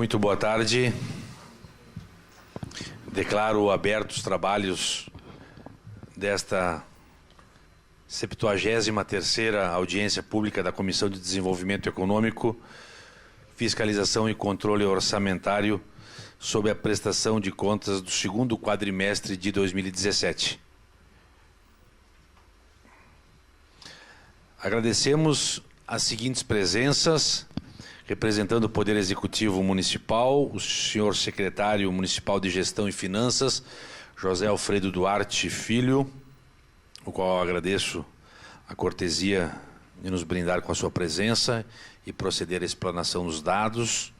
Muito boa tarde. Declaro abertos os trabalhos desta 73ª audiência pública da Comissão de Desenvolvimento Econômico, Fiscalização e Controle Orçamentário sobre a prestação de contas do segundo quadrimestre de 2017. Agradecemos as seguintes presenças, representando o Poder Executivo Municipal, o senhor secretário municipal de Gestão e Finanças, José Alfredo Duarte Filho, o qual eu agradeço a cortesia de nos brindar com a sua presença e proceder à explanação dos dados.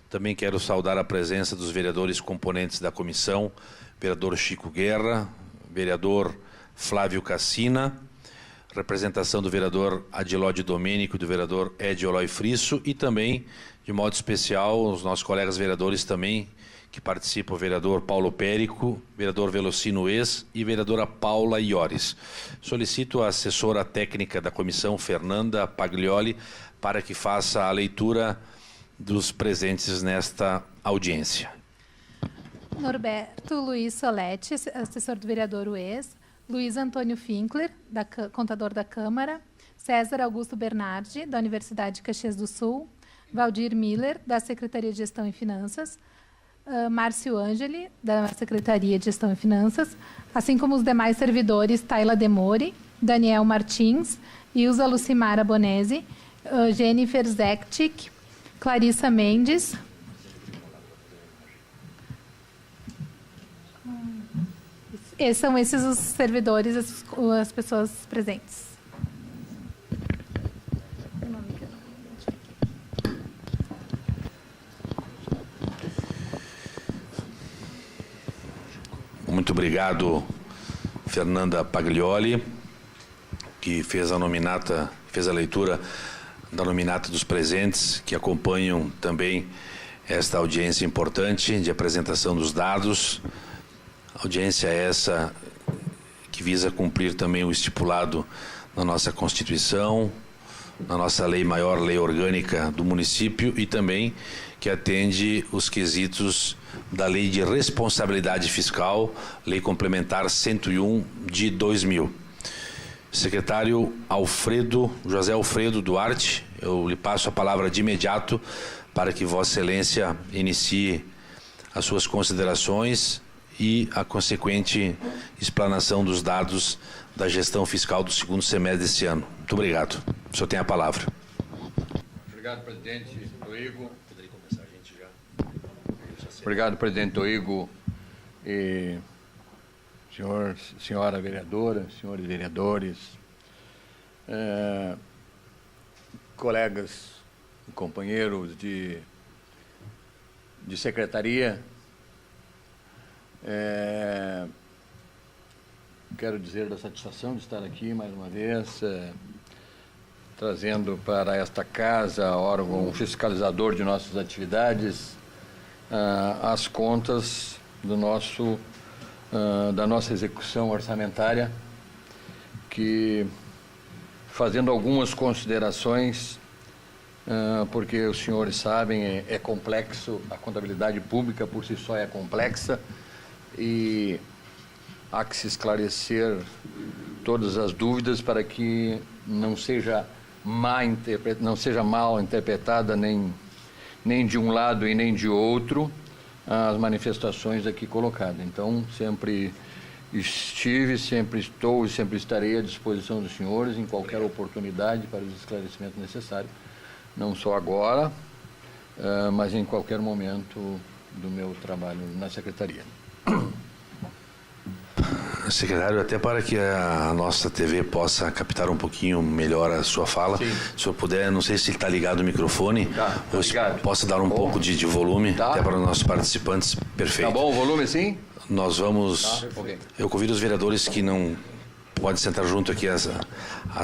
Também quero saudar a presença dos vereadores componentes da comissão, vereador Chico Guerra, vereador Flávio Cassina, representação do vereador Adilóide Domênico e do vereador Ed Eloy Frisso, e também, de modo especial, os nossos colegas vereadores também que participam, o vereador Paulo Périco, vereador Velocino Ex e vereadora Paula Iores. Solicito a assessora técnica da comissão, Fernanda Paglioli, para que faça a leitura dos presentes nesta audiência. Norberto Luiz Soletti, assessor do vereador Ues, Luiz Antônio Finkler, contador da Câmara, César Augusto Bernardi, da Universidade de Caxias do Sul, Valdir Miller, da Secretaria de Gestão e Finanças, Márcio Angeli, da Secretaria de Gestão e Finanças, assim como os demais servidores Tayla Demori, Daniel Martins, Ilza Lucimara Bonesi, Jennifer Zektic, Clarissa Mendes, são esses os servidores, as pessoas presentes. Muito obrigado, Fernanda Paglioli, que fez a leitura da nominata dos presentes, que acompanham também esta audiência importante de apresentação dos dados. Audiência essa que visa cumprir também o estipulado na nossa Constituição, na nossa lei maior, lei orgânica do município, e também que atende os quesitos da Lei de Responsabilidade Fiscal, Lei Complementar 101 de 2000. Secretário José Alfredo Duarte, eu lhe passo a palavra de imediato para que Vossa Excelência inicie as suas considerações e a consequente explanação dos dados da gestão fiscal do segundo semestre deste ano. Muito obrigado. O senhor tem a palavra. Obrigado, presidente Toigo. Poderia começar a gente já. Obrigado, presidente Toigo, e senhora vereadora, senhores vereadores, colegas e companheiros de secretaria. Quero dizer da satisfação de estar aqui mais uma vez, trazendo para esta casa, órgão fiscalizador de nossas atividades, as contas da nossa execução orçamentária, que, fazendo algumas considerações, porque os senhores sabem, é complexo, a contabilidade pública por si só é complexa, e há que se esclarecer todas as dúvidas para que não seja mal interpretada nem de um lado e nem de outro as manifestações aqui colocadas. Então, sempre estive, sempre estou e sempre estarei à disposição dos senhores em qualquer oportunidade para os esclarecimentos necessários, não só agora, mas em qualquer momento do meu trabalho na Secretaria. Secretário, até para que a nossa TV possa captar um pouquinho melhor a sua fala, sim. Se o senhor puder, não sei se está ligado o microfone, ou se possa dar um pouco de volume, até para os nossos participantes. Perfeito. Tá bom o volume, sim? Nós vamos... Okay. Eu convido os vereadores que não podem sentar junto aqui às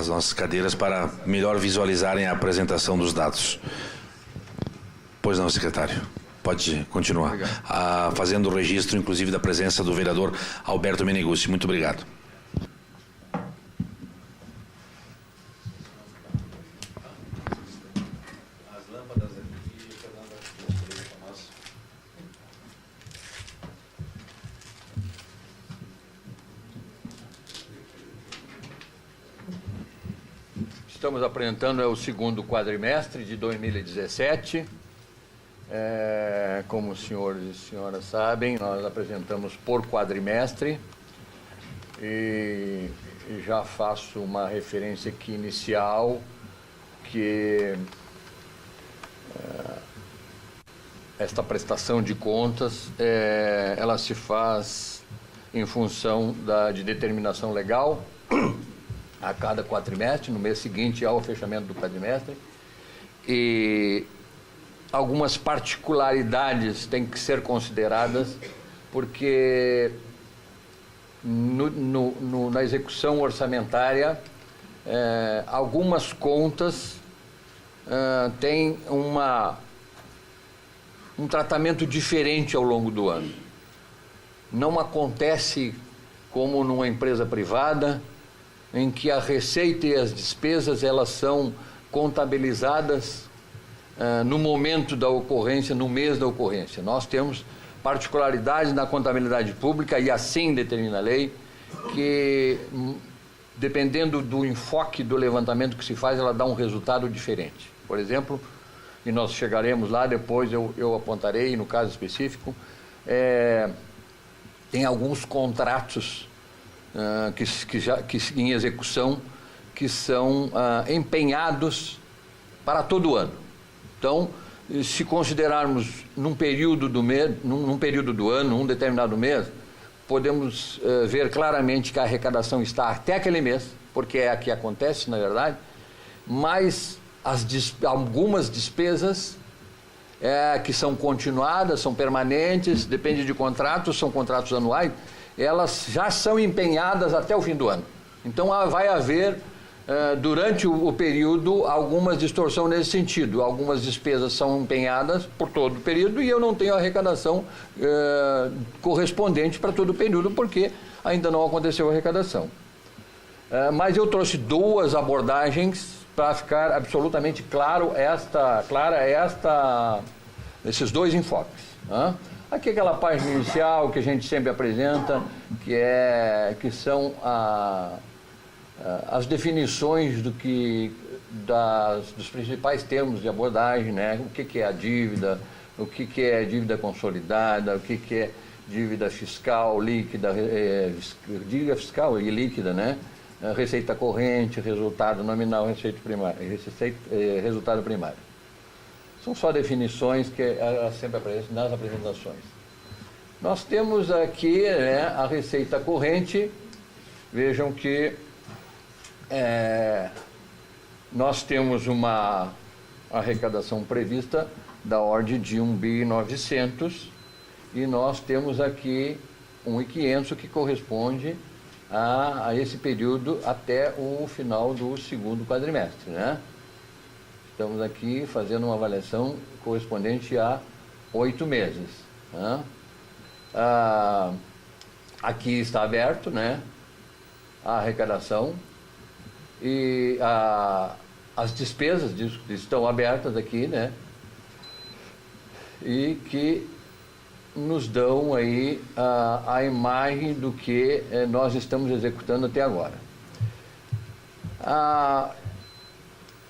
nossas cadeiras para melhor visualizarem a apresentação dos dados. Pois não, secretário. Pode continuar. Fazendo o registro, inclusive, da presença do vereador Alberto Meneguzzi. Muito obrigado. As lâmpadas aqui, Fernanda, estamos apresentando é o segundo quadrimestre de 2017. Como os senhores e senhoras sabem, nós apresentamos por quadrimestre e já faço uma referência aqui inicial que esta prestação de contas ela se faz em função de determinação legal a cada quadrimestre, no mês seguinte ao fechamento do quadrimestre, e algumas particularidades têm que ser consideradas, porque na execução orçamentária, algumas contas têm um tratamento diferente ao longo do ano. Não acontece como numa empresa privada, em que a receita e as despesas elas são contabilizadas no momento da ocorrência, no mês da ocorrência. Nós temos particularidades na contabilidade pública, e assim determina a lei, que dependendo do enfoque do levantamento que se faz, ela dá um resultado diferente. Por exemplo, e nós chegaremos lá, depois eu apontarei, no caso específico, tem alguns contratos que em execução, que são empenhados para todo ano. Então, se considerarmos num período do mês, num período do ano, um determinado mês, podemos ver claramente que a arrecadação está até aquele mês, porque é a que acontece, na verdade, mas algumas despesas que são continuadas, são permanentes, depende de contratos, são contratos anuais, elas já são empenhadas até o fim do ano. Então, vai haver, durante o período, algumas distorções nesse sentido. Algumas despesas são empenhadas por todo o período e eu não tenho arrecadação correspondente para todo o período, porque ainda não aconteceu a arrecadação. Mas eu trouxe duas abordagens para ficar absolutamente esses dois enfoques. Aqui aquela página inicial que a gente sempre apresenta, que são as definições dos principais termos de abordagem, né? O que é a dívida, o que é dívida consolidada, o que é dívida fiscal líquida, dívida fiscal e líquida, né? Receita corrente, resultado nominal, receita primária, resultado primário. São só definições que sempre aparecem nas apresentações. Nós temos aqui, né, a receita corrente. Vejam que nós temos uma arrecadação prevista da ordem de 1.900 bi, e nós temos aqui 1.500 que corresponde a esse período até o final do segundo quadrimestre, né? Estamos aqui fazendo uma avaliação correspondente a 8 meses. Né? Aqui está aberto, né, a arrecadação, e as despesas estão abertas aqui, né, e que nos dão aí a imagem do que nós estamos executando até agora.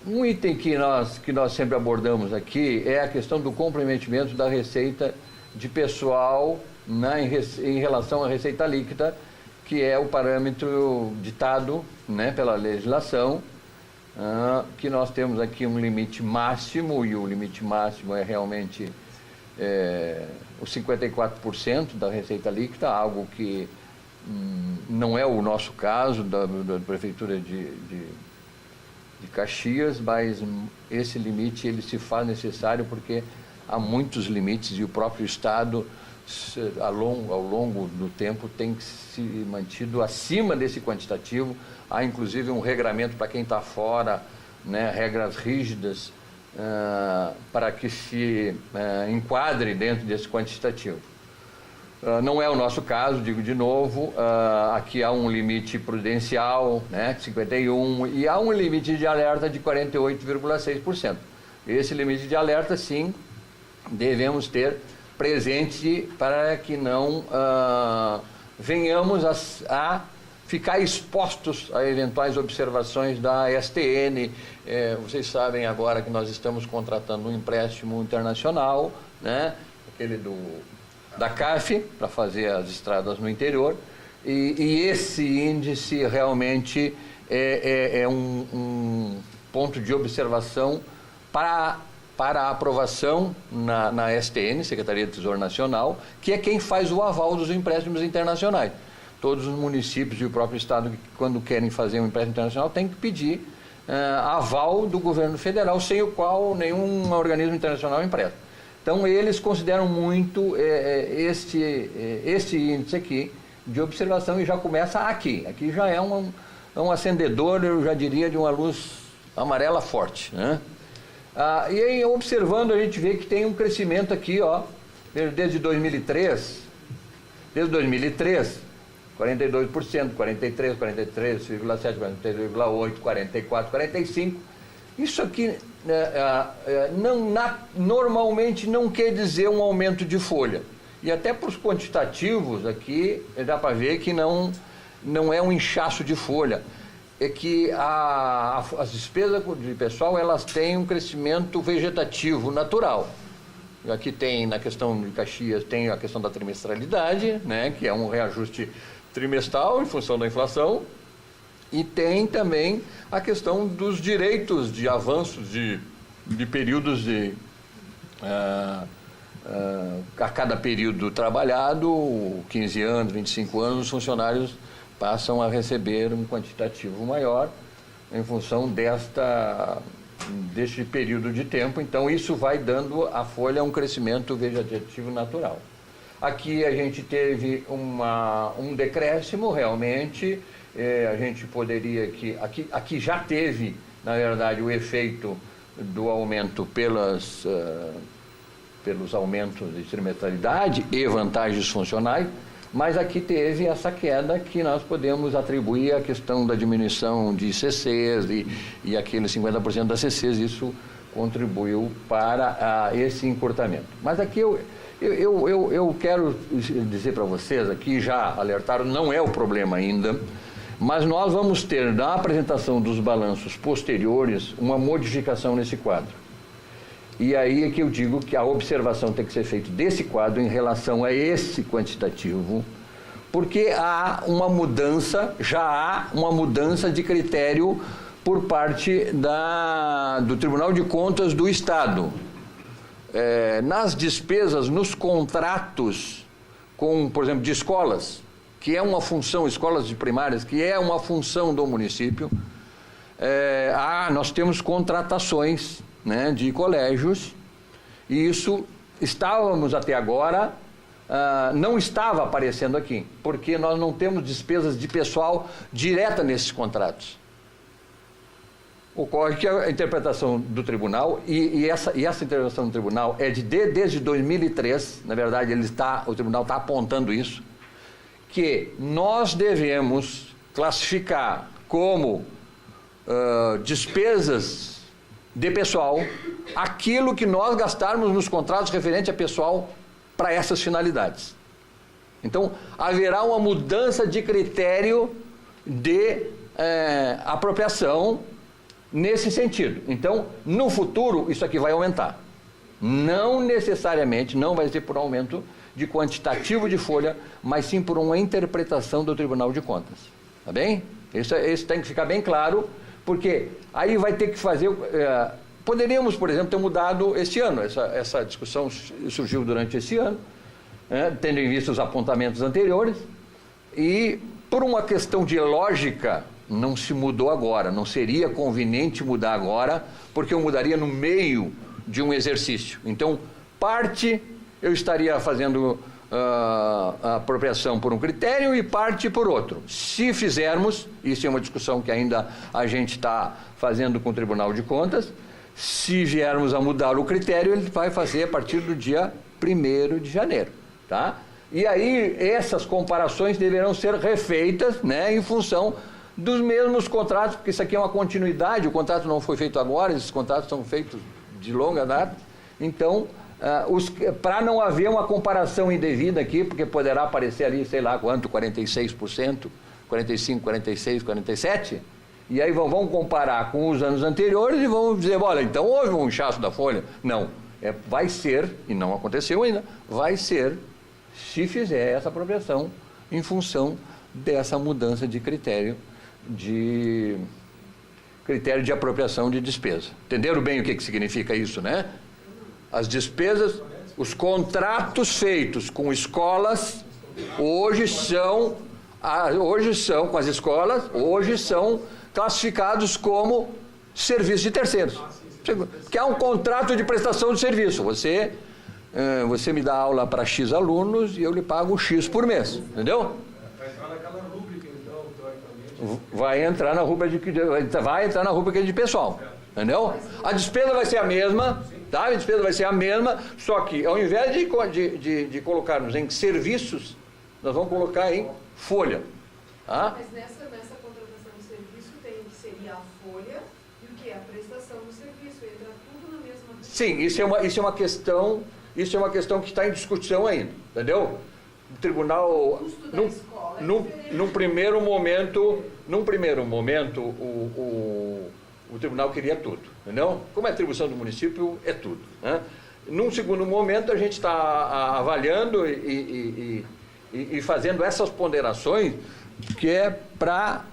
Um item que nós sempre abordamos aqui é a questão do comprometimento da receita de pessoal, né, em relação à receita líquida, que é o parâmetro ditado, né, pela legislação, que nós temos aqui um limite máximo, e o limite máximo é realmente os 54% da receita líquida, algo que não é o nosso caso da Prefeitura de Caxias, mas esse limite ele se faz necessário porque há muitos limites e o próprio Estado, ao longo do tempo, tem se mantido acima desse quantitativo. Há inclusive um regramento para quem está fora, né, regras rígidas para que se enquadre dentro desse quantitativo. Não é o nosso caso, digo de novo, aqui há um limite prudencial, né, 51%, e há um limite de alerta de 48,6%. Esse limite de alerta, sim, devemos ter presente para que não venhamos a ficar expostos a eventuais observações da STN. Vocês sabem agora que nós estamos contratando um empréstimo internacional, né? Aquele da CAF, para fazer as estradas no interior, e esse índice realmente é um ponto de observação para a aprovação na STN, Secretaria do Tesouro Nacional, que é quem faz o aval dos empréstimos internacionais. Todos os municípios e o próprio Estado, quando querem fazer um empréstimo internacional, têm que pedir aval do governo federal, sem o qual nenhum organismo internacional empresta. Então, eles consideram muito este índice aqui de observação e já começa aqui. Aqui já é um acendedor, eu já diria, de uma luz amarela forte, né? E aí, observando, a gente vê que tem um crescimento aqui, ó, desde 2003, 42%, 43, 43,7, 43,8, 44, 45. Isso aqui normalmente não quer dizer um aumento de folha. E até para os quantitativos aqui, dá para ver que não é um inchaço de folha. É que as despesas de pessoal, elas têm um crescimento vegetativo natural. Aqui tem, na questão de Caxias, tem a questão da trimestralidade, né, que é um reajuste trimestral em função da inflação, e tem também a questão dos direitos de avanços de períodos a cada período trabalhado, 15 anos, 25 anos, os funcionários passam a receber um quantitativo maior em função deste período de tempo. Então, isso vai dando à folha um crescimento vegetativo natural. Aqui a gente teve um decréscimo, realmente, a gente poderia... Aqui já teve, na verdade, o efeito do aumento pelos aumentos de trimestralidade e vantagens funcionais, mas aqui teve essa queda que nós podemos atribuir à questão da diminuição de CCs e aqueles 50% das CCs, isso contribuiu para esse encurtamento. Mas aqui eu quero dizer para vocês, aqui já alertaram, não é o problema ainda, mas nós vamos ter, na apresentação dos balanços posteriores, uma modificação nesse quadro. E aí é que eu digo que a observação tem que ser feita desse quadro em relação a esse quantitativo, porque há uma mudança de critério por parte do Tribunal de Contas do Estado. Nas despesas, nos contratos com, por exemplo, de escolas, que é uma função, escolas de primárias, que é uma função do município, nós temos contratações, né, de colégios, e isso estávamos até agora, não estava aparecendo aqui, porque nós não temos despesas de pessoal direta nesses contratos. Ocorre que a interpretação do tribunal, e essa interpretação do tribunal é desde 2003, na verdade o tribunal está apontando isso, que nós devemos classificar como despesas de pessoal aquilo que nós gastarmos nos contratos referente a pessoal para essas finalidades. Então, haverá uma mudança de critério de apropriação nesse sentido. Então, no futuro, isso aqui vai aumentar. Não necessariamente, não vai ser por aumento de quantitativo de folha, mas sim por uma interpretação do Tribunal de Contas. Tá bem? Isso tem que ficar bem claro, porque aí vai ter que fazer... poderíamos, por exemplo, ter mudado este ano. Essa discussão surgiu durante esse ano, tendo em vista os apontamentos anteriores, e por uma questão de lógica, não se mudou agora. Não seria conveniente mudar agora, porque eu mudaria no meio de um exercício. Então, parte eu estaria fazendo a apropriação por um critério e parte por outro. Se fizermos, isso é uma discussão que ainda a gente está fazendo com o Tribunal de Contas, se viermos a mudar o critério, ele vai fazer a partir do dia 1º de janeiro, tá? E aí essas comparações deverão ser refeitas, né, em função dos mesmos contratos, porque isso aqui é uma continuidade, o contrato não foi feito agora, esses contratos são feitos de longa data. Então, para não haver uma comparação indevida aqui, porque poderá aparecer ali, sei lá quanto, 46%, 45, 46, 47, e aí vão comparar com os anos anteriores e vão dizer, olha, então houve um inchaço da folha. Não, vai ser, e não aconteceu ainda, vai ser, se fizer essa apropriação, em função dessa mudança de critério de apropriação de despesa. Entenderam bem o que significa isso, né? As despesas, os contratos feitos com escolas, hoje são com as escolas, hoje são classificados como serviço de terceiros. Que é um contrato de prestação de serviço. Você me dá aula para X alunos e eu lhe pago X por mês, entendeu? Vai entrar naquela rúbrica, então, teoricamente. Vai entrar na rúbrica de pessoal, entendeu? A despesa vai ser a mesma, tá? A despesa vai ser a mesma, só que ao invés de colocarmos em serviços, nós vamos colocar em folha. Tá? Mas nessa contratação de serviço tem o que seria a folha e o que é a prestação do serviço, entra tudo na mesma... Sim, isso é uma questão que está em discussão ainda, entendeu? O tribunal, num primeiro momento, o tribunal queria tudo, entendeu? Como é atribuição do município, é tudo, né? Num segundo momento, a gente está avaliando e fazendo essas ponderações, que é para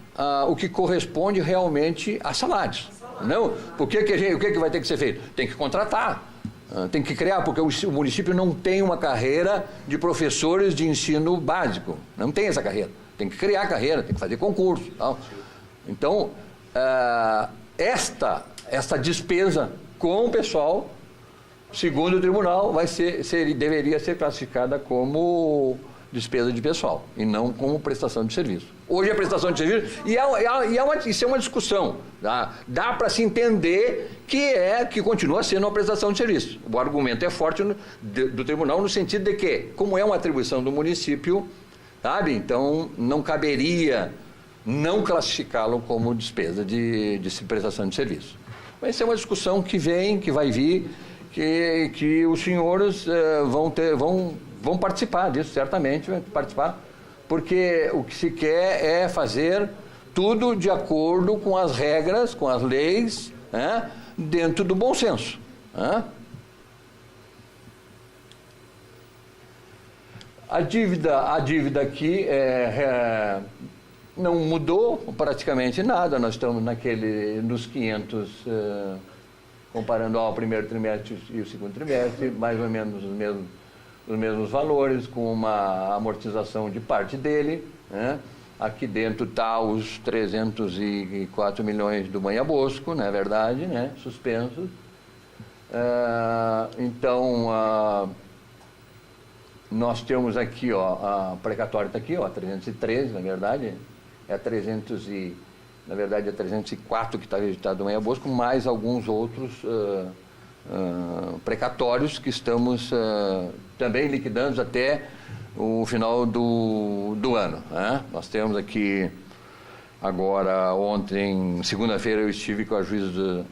o que corresponde realmente a salários. Não? O que vai ter que ser feito? Tem que contratar, tem que criar, porque o município não tem uma carreira de professores de ensino básico, não tem essa carreira. Tem que criar carreira, tem que fazer concurso. Tal. Então, esta despesa com o pessoal, segundo o tribunal, deveria ser classificada como despesa de pessoal e não como prestação de serviço. Hoje é prestação de serviço isso é uma discussão. Tá? Dá para se entender que continua sendo uma prestação de serviço. O argumento é forte do tribunal no sentido de que, como é uma atribuição do município, sabe? Então não caberia não classificá-lo como despesa de prestação de serviço. Mas isso é uma discussão que vai vir, que os senhores vão participar disso, certamente vão participar, porque o que se quer é fazer tudo de acordo com as regras, com as leis, né, dentro do bom senso. Né? A dívida aqui não mudou praticamente nada, nós estamos nos 500, comparando ao primeiro trimestre e o segundo trimestre, mais ou menos os mesmos valores, com uma amortização de parte dele, né? Aqui dentro está os 304 milhões do Banha Bosco, não é verdade, né? Suspensos. Então, nós temos aqui, a precatória está aqui, 313, na verdade, é 304 que está registrado no Banha Bosco, mais alguns outros precatórios que estamos também liquidando até o final do ano. Né? Nós temos aqui, agora, ontem, segunda-feira, eu estive com a juíza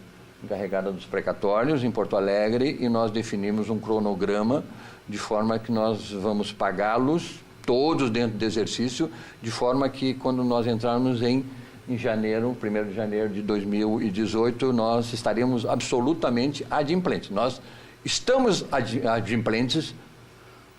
encarregada dos precatórios em Porto Alegre e nós definimos um cronograma de forma que nós vamos pagá-los todos dentro do exercício, de forma que quando nós entrarmos em janeiro, 1º de janeiro de 2018, nós estaremos absolutamente adimplentes. Nós estamos adimplentes,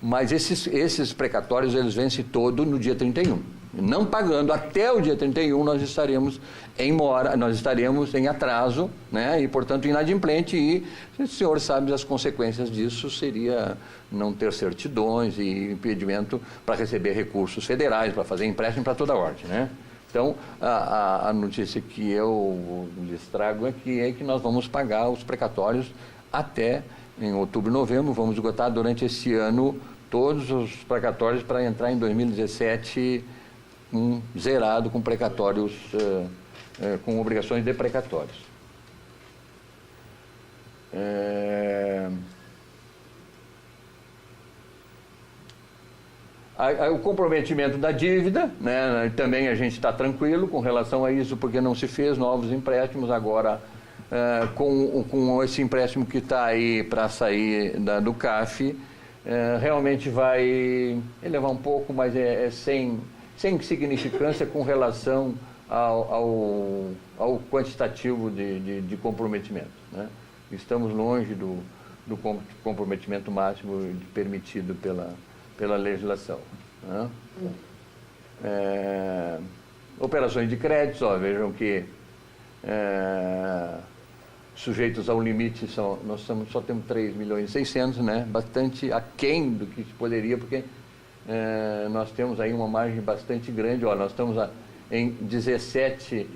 mas esses precatórios, eles vencem todo no dia 31. Não pagando até o dia 31, nós estaremos em mora, nós estaremos em atraso, né? E, portanto, inadimplente, e o senhor sabe as consequências disso, seria não ter certidões e impedimento para receber recursos federais, para fazer empréstimo para toda a ordem, né? Então, a notícia que eu lhes trago aqui é que nós vamos pagar os precatórios até em outubro e novembro, vamos esgotar durante esse ano todos os precatórios para entrar em 2017 zerado com precatórios, com obrigações de precatórios. O comprometimento da dívida, né, também a gente está tranquilo com relação a isso, porque não se fez novos empréstimos. Agora, com esse empréstimo que está aí para sair do CAF, realmente vai elevar um pouco, mas sem sem significância com relação ao quantitativo de comprometimento, né? Estamos longe do comprometimento máximo permitido pela legislação, né? Operações de crédito, vejam que sujeitos ao limite nós só temos 3.600.000, né? Bastante aquém do que poderia, porque nós temos aí uma margem bastante grande. Nós estamos em 17,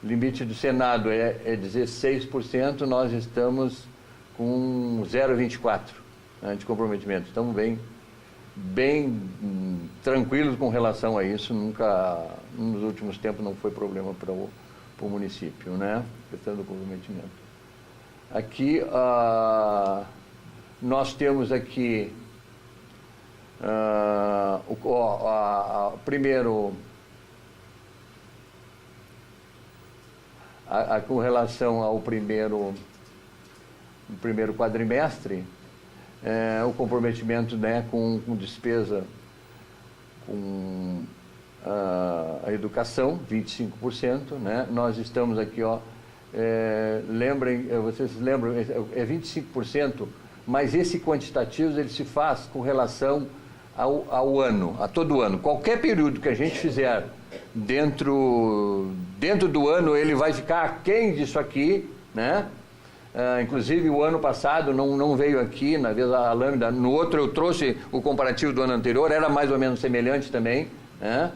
limite do Senado é 16%, nós estamos com 0,24, né, de comprometimento. Estamos bem tranquilos com relação a isso. Nunca, nos últimos tempos, não foi problema para o município, né? Questão do comprometimento. Aqui, nós temos aqui primeiro, com relação ao primeiro quadrimestre, o comprometimento, né, com despesa com a educação, 25%, né? Nós estamos aqui, vocês lembram, é 25%, mas esse quantitativo ele se faz com relação ao ano, a todo ano. Qualquer período que a gente fizer dentro do ano, ele vai ficar aquém disso aqui, né? Inclusive, o ano passado não veio aqui, na vez a lâmina, no outro eu trouxe o comparativo do ano anterior, era mais ou menos semelhante também, né?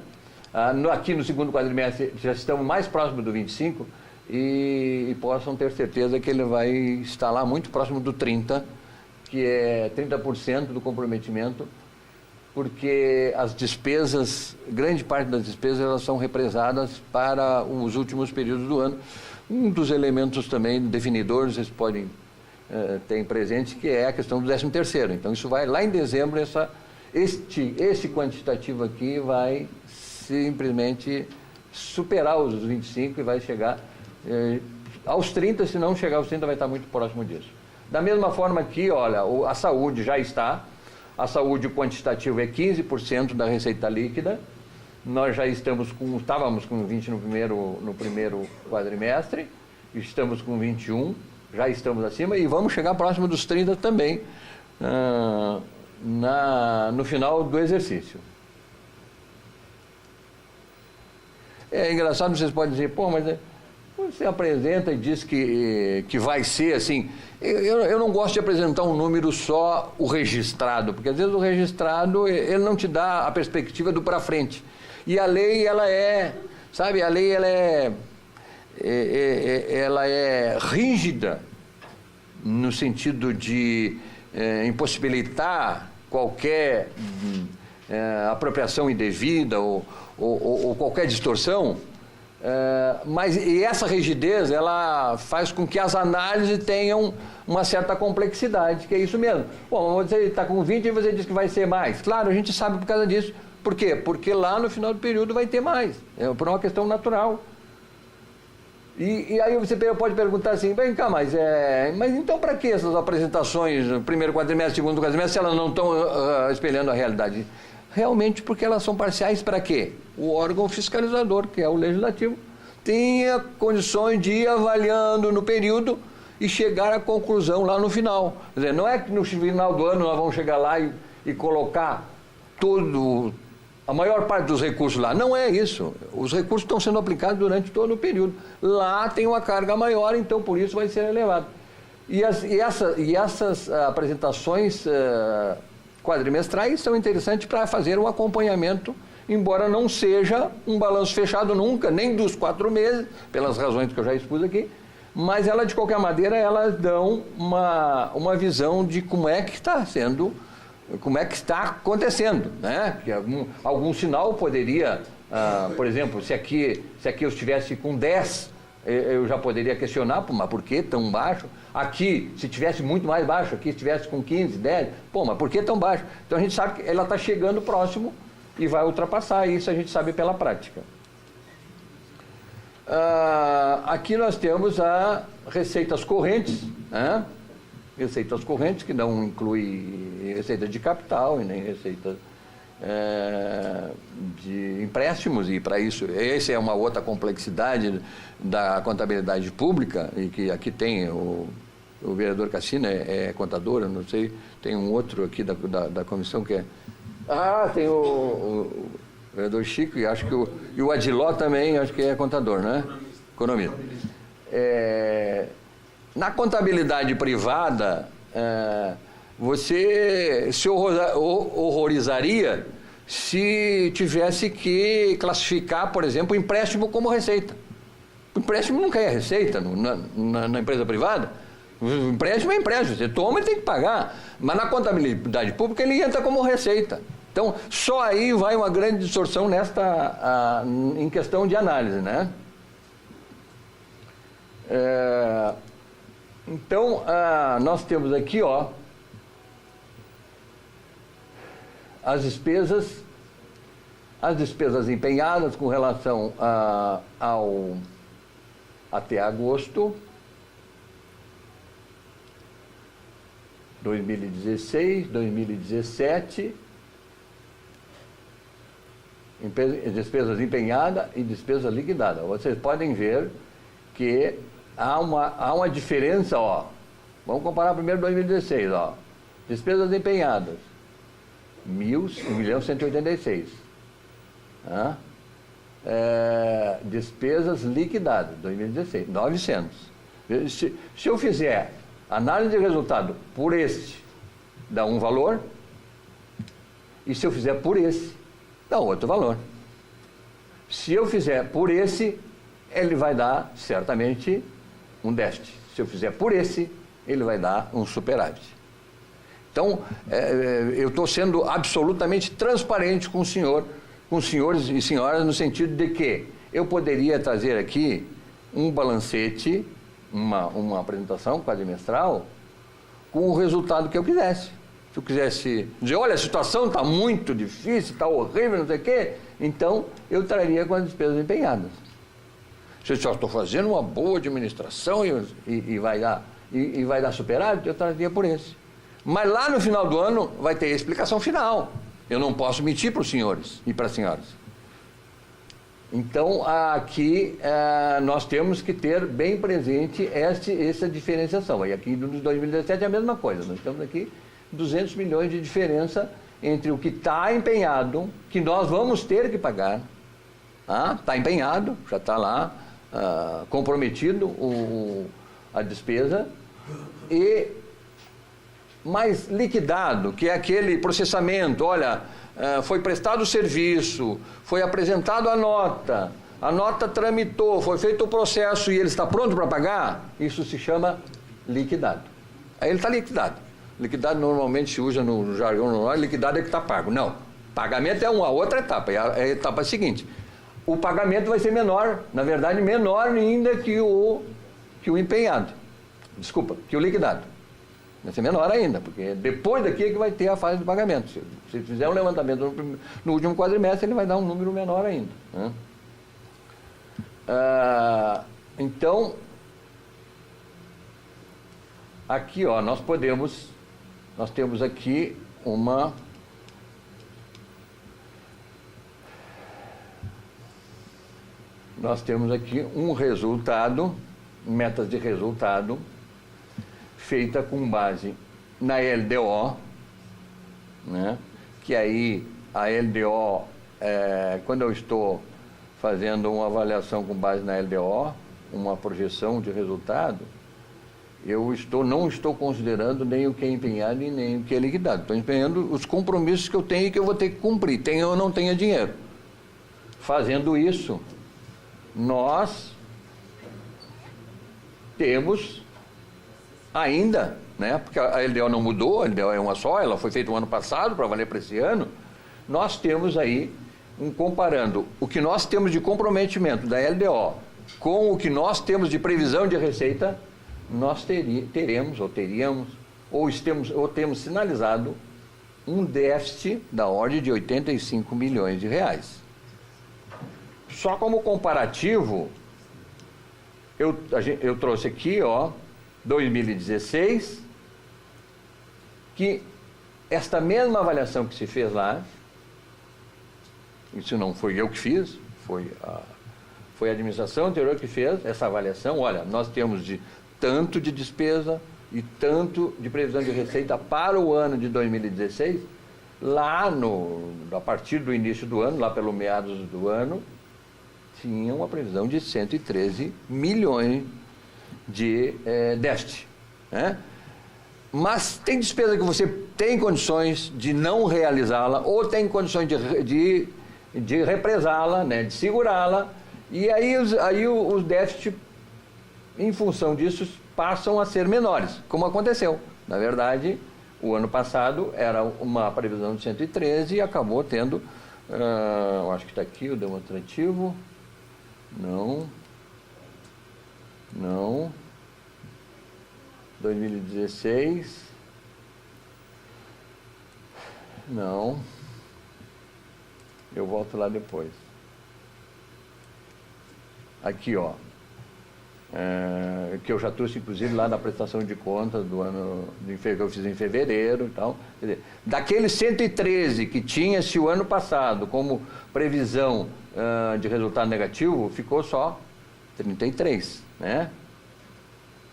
Aqui no segundo quadrimestre já estamos mais próximos do 25% e possam ter certeza que ele vai estar lá muito próximo do 30%, que é 30% do comprometimento, porque as despesas, grande parte das despesas, elas são represadas para os últimos períodos do ano. Um dos elementos também definidores, vocês podem ter presente, que é a questão do 13º. Então, isso vai lá em dezembro, esse quantitativo aqui vai simplesmente superar os 25 e vai chegar aos 30, se não chegar aos 30, vai estar muito próximo disso. Da mesma forma aqui, olha, a saúde já está. A saúde, o quantitativo é 15% da receita líquida. Nós já estávamos com 20 no primeiro quadrimestre, estamos com 21, já estamos acima e vamos chegar próximo dos 30 também no final do exercício. É engraçado, vocês podem dizer, mas você apresenta e diz que vai ser assim. Eu não gosto de apresentar um número só, o registrado, porque às vezes o registrado ele não te dá a perspectiva do para frente. E a lei, ela é rígida no sentido de impossibilitar qualquer apropriação indevida ou qualquer distorção. Mas essa rigidez, ela faz com que as análises tenham uma certa complexidade, que é isso mesmo. Bom, você está com 20 e você diz que vai ser mais. Claro, a gente sabe por causa disso. Por quê? Porque lá no final do período vai ter mais, por uma questão natural. E aí você pode perguntar assim, vem cá, mas então para que essas apresentações, primeiro quadrimestre, segundo quadrimestre, se elas não estão espelhando a realidade? Realmente porque elas são parciais para quê? O órgão fiscalizador, que é o legislativo, tenha condições de ir avaliando no período e chegar à conclusão lá no final. Quer dizer, não é que no final do ano nós vamos chegar lá e colocar a maior parte dos recursos lá. Não é isso. Os recursos estão sendo aplicados durante todo o período. Lá tem uma carga maior, então por isso vai ser elevado. E essas apresentações quadrimestrais são interessantes para fazer um acompanhamento, embora não seja um balanço fechado nunca, nem dos 4 meses, pelas razões que eu já expus aqui, mas ela, de qualquer maneira, elas dão uma visão de como é que está sendo, como é que está acontecendo, né? Que algum sinal poderia, por exemplo, se aqui eu estivesse com 10, eu já poderia questionar, mas por que tão baixo? Aqui, se tivesse muito mais baixo, aqui se estivesse com 15, 10, mas por que tão baixo? Então a gente sabe que ela está chegando próximo e vai ultrapassar, isso a gente sabe pela prática. Aqui nós temos as receitas correntes, né? Receitas correntes que não inclui receita de capital e nem receita de empréstimos, e para isso, essa é uma outra complexidade da contabilidade pública, e que aqui tem o vereador Cassina é contador, eu não sei, tem um outro aqui da comissão que é... tem o vereador Chico, e acho que o Adiló também, acho que é contador, né? Economista. Na contabilidade privada, você se horrorizaria se tivesse que classificar, por exemplo, o empréstimo como receita. O empréstimo nunca é receita na empresa privada. O empréstimo é empréstimo, você toma e tem que pagar. Mas na contabilidade pública ele entra como receita. Então, só aí vai uma grande distorção em questão de análise, né? Então, nós temos aqui, as despesas empenhadas com relação até agosto 2016, 2017, despesas empenhadas e despesas liquidadas. Vocês podem ver que há uma diferença, Vamos comparar primeiro 2016, Despesas empenhadas, 1.186. Despesas liquidadas, 2016, 900. Se eu fizer análise de resultado por este, dá um valor, e se eu fizer por esse, dá outro valor. Se eu fizer por esse, ele vai dar, certamente, um déficit. Se eu fizer por esse, ele vai dar um superávit. Então, eu estou sendo absolutamente transparente com os senhores e senhoras, no sentido de que eu poderia trazer aqui um balancete, uma apresentação quadrimestral, com o resultado que eu quisesse. Se eu quisesse dizer, olha, a situação está muito difícil, está horrível, não sei o quê, então eu traria com as despesas empenhadas. Se eu estou fazendo uma boa administração e vai dar superávit, eu traria por esse. Mas lá no final do ano vai ter a explicação final. Eu não posso mentir para os senhores e para as senhoras. Então, aqui nós temos que ter bem presente essa diferenciação. E aqui no 2017 é a mesma coisa. Nós temos aqui 200 milhões de diferença entre o que está empenhado, que nós vamos ter que pagar. Está empenhado, já está lá, comprometido a despesa, e mais liquidado, que é aquele processamento, olha, foi prestado o serviço, foi apresentado a nota tramitou, foi feito o processo e ele está pronto para pagar, isso se chama liquidado. Aí ele está liquidado. Liquidado normalmente se usa no jargão normal, liquidado é que está pago. Não, pagamento é uma outra etapa, é a etapa seguinte. O pagamento vai ser menor, na verdade menor ainda que o empenhado. Desculpa, que o liquidado. Vai ser menor ainda, porque depois daqui é que vai ter a fase de pagamento. Se fizer um levantamento no último quadrimestre, ele vai dar um número menor ainda. Né? Então, aqui, nós temos aqui um resultado, metas de resultado, feita com base na LDO, né? Que aí a LDO, quando eu estou fazendo uma avaliação com base na LDO, uma projeção de resultado, eu não estou considerando nem o que é empenhado e nem o que é liquidado. Estou empenhando os compromissos que eu tenho e que eu vou ter que cumprir, tenha ou não tenha dinheiro. Fazendo isso, nós temos ainda, né, porque a LDO não mudou, a LDO é uma só, ela foi feita no ano passado para valer para esse ano, nós temos aí, comparando o que nós temos de comprometimento da LDO com o que nós temos de previsão de receita, nós temos sinalizado um déficit da ordem de 85 milhões de reais. Só como comparativo, eu trouxe aqui, 2016, que esta mesma avaliação que se fez lá, isso não foi eu que fiz, foi a administração anterior que fez essa avaliação. Olha, nós temos de tanto de despesa e tanto de previsão de receita para o ano de 2016, lá a partir do início do ano, lá pelo meados do ano, tinha uma previsão de 113 milhões de déficit, né? Mas tem despesa que você tem condições de não realizá-la, ou tem condições de represá-la, né, de segurá-la, e aí os déficits, em função disso, passam a ser menores, como aconteceu. Na verdade, o ano passado era uma previsão de 113 e acabou tendo, eu acho que está aqui o demonstrativo, não, 2016, não, eu volto lá depois. Aqui, ó, que eu já trouxe, inclusive, lá da prestação de contas do ano que eu fiz em fevereiro e tal. Quer dizer, daqueles 113 que tinha-se o ano passado como previsão de resultado negativo, ficou só 33, né?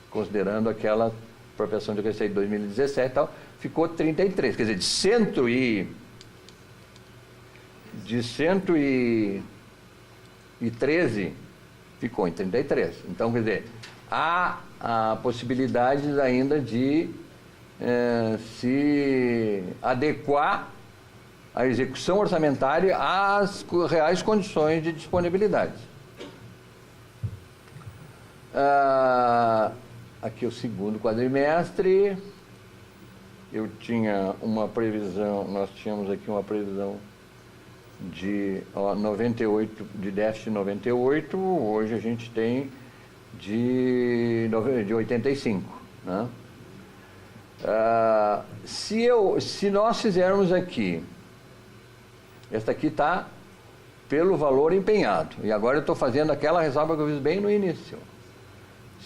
Considerando aquela proporção de receita de 2017 e tal, ficou 33. Quer dizer, de 113 ficou em 33. Então, quer dizer, há a possibilidade ainda de se adequar a execução orçamentária às reais condições de disponibilidade. Aqui é o segundo quadrimestre, eu tinha uma previsão, nós tínhamos aqui uma previsão de 98, de déficit 98, hoje a gente tem de 85, né? Se nós fizermos aqui, esta aqui está pelo valor empenhado, e agora eu estou fazendo aquela ressalva que eu fiz bem no início.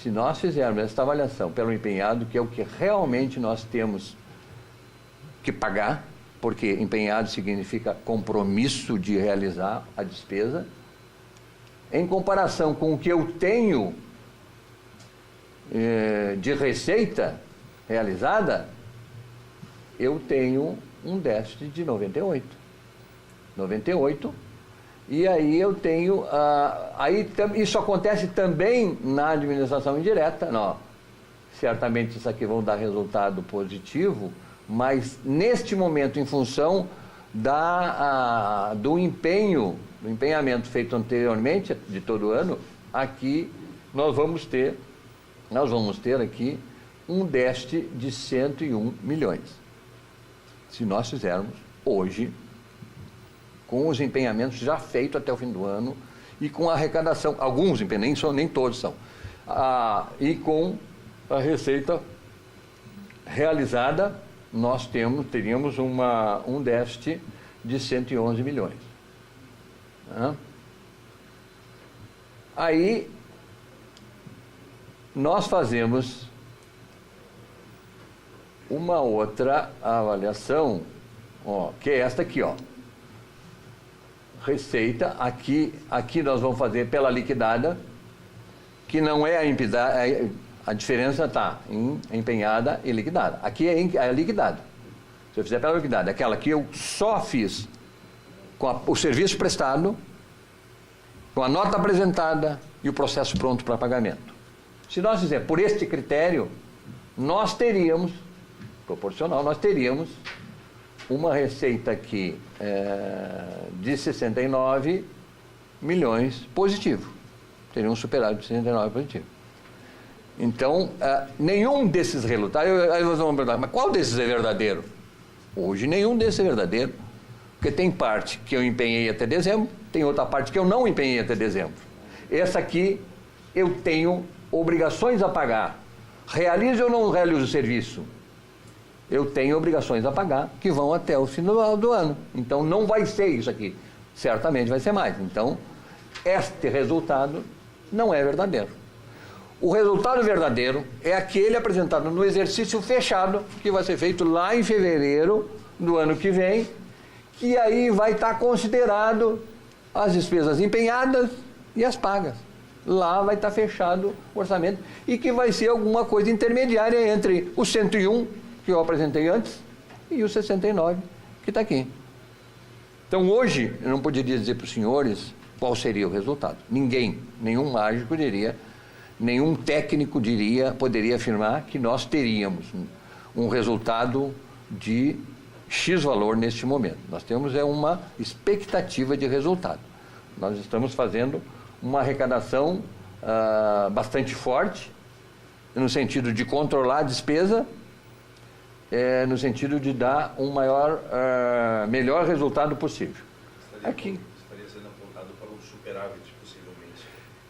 Se nós fizermos esta avaliação pelo empenhado, que é o que realmente nós temos que pagar, porque empenhado significa compromisso de realizar a despesa, em comparação com o que eu tenho de receita realizada, eu tenho um déficit de 98, e aí eu tenho, isso acontece também na administração indireta. Não, certamente isso aqui vão dar resultado positivo, mas neste momento, em função do empenhamento feito anteriormente, de todo ano, aqui nós vamos ter aqui um déficit de 101 milhões. Se nós fizermos hoje, com os empenhamentos já feitos até o fim do ano, e com a arrecadação, alguns empenhamentos, nem todos são, e com a receita realizada, nós teríamos um déficit de 111 milhões. Aí, nós fazemos uma outra avaliação, que é esta aqui, receita, aqui nós vamos fazer pela liquidada, que não é a diferença está em empenhada e liquidada. Aqui é liquidada. Se eu fizer pela liquidada, aquela que eu só fiz com o serviço prestado, com a nota apresentada e o processo pronto para pagamento. Se nós fizermos por este critério, nós teríamos uma receita aqui de 69 milhões positivo. Teria um superávit de 69 positivo. Então, nenhum desses resultados, aí nós vamos perguntar, mas qual desses é verdadeiro? Hoje nenhum desses é verdadeiro, porque tem parte que eu empenhei até dezembro, tem outra parte que eu não empenhei até dezembro. Essa aqui, eu tenho obrigações a pagar. Realize ou não realize o serviço? Eu tenho obrigações a pagar que vão até o final do ano. Então, não vai ser isso aqui. Certamente vai ser mais. Então, este resultado não é verdadeiro. O resultado verdadeiro é aquele apresentado no exercício fechado, que vai ser feito lá em fevereiro do ano que vem, que aí vai estar considerado as despesas empenhadas e as pagas. Lá vai estar fechado o orçamento e que vai ser alguma coisa intermediária entre o 101, que eu apresentei antes, e o 69, que está aqui. Então, hoje, eu não poderia dizer para os senhores qual seria o resultado. Ninguém, nenhum mágico diria, nenhum técnico poderia afirmar que nós teríamos um resultado de X valor neste momento. Nós temos uma expectativa de resultado. Nós estamos fazendo uma arrecadação bastante forte, no sentido de controlar a despesa, no sentido de dar um melhor resultado possível. Estaria sendo apontado para um superávit, possivelmente.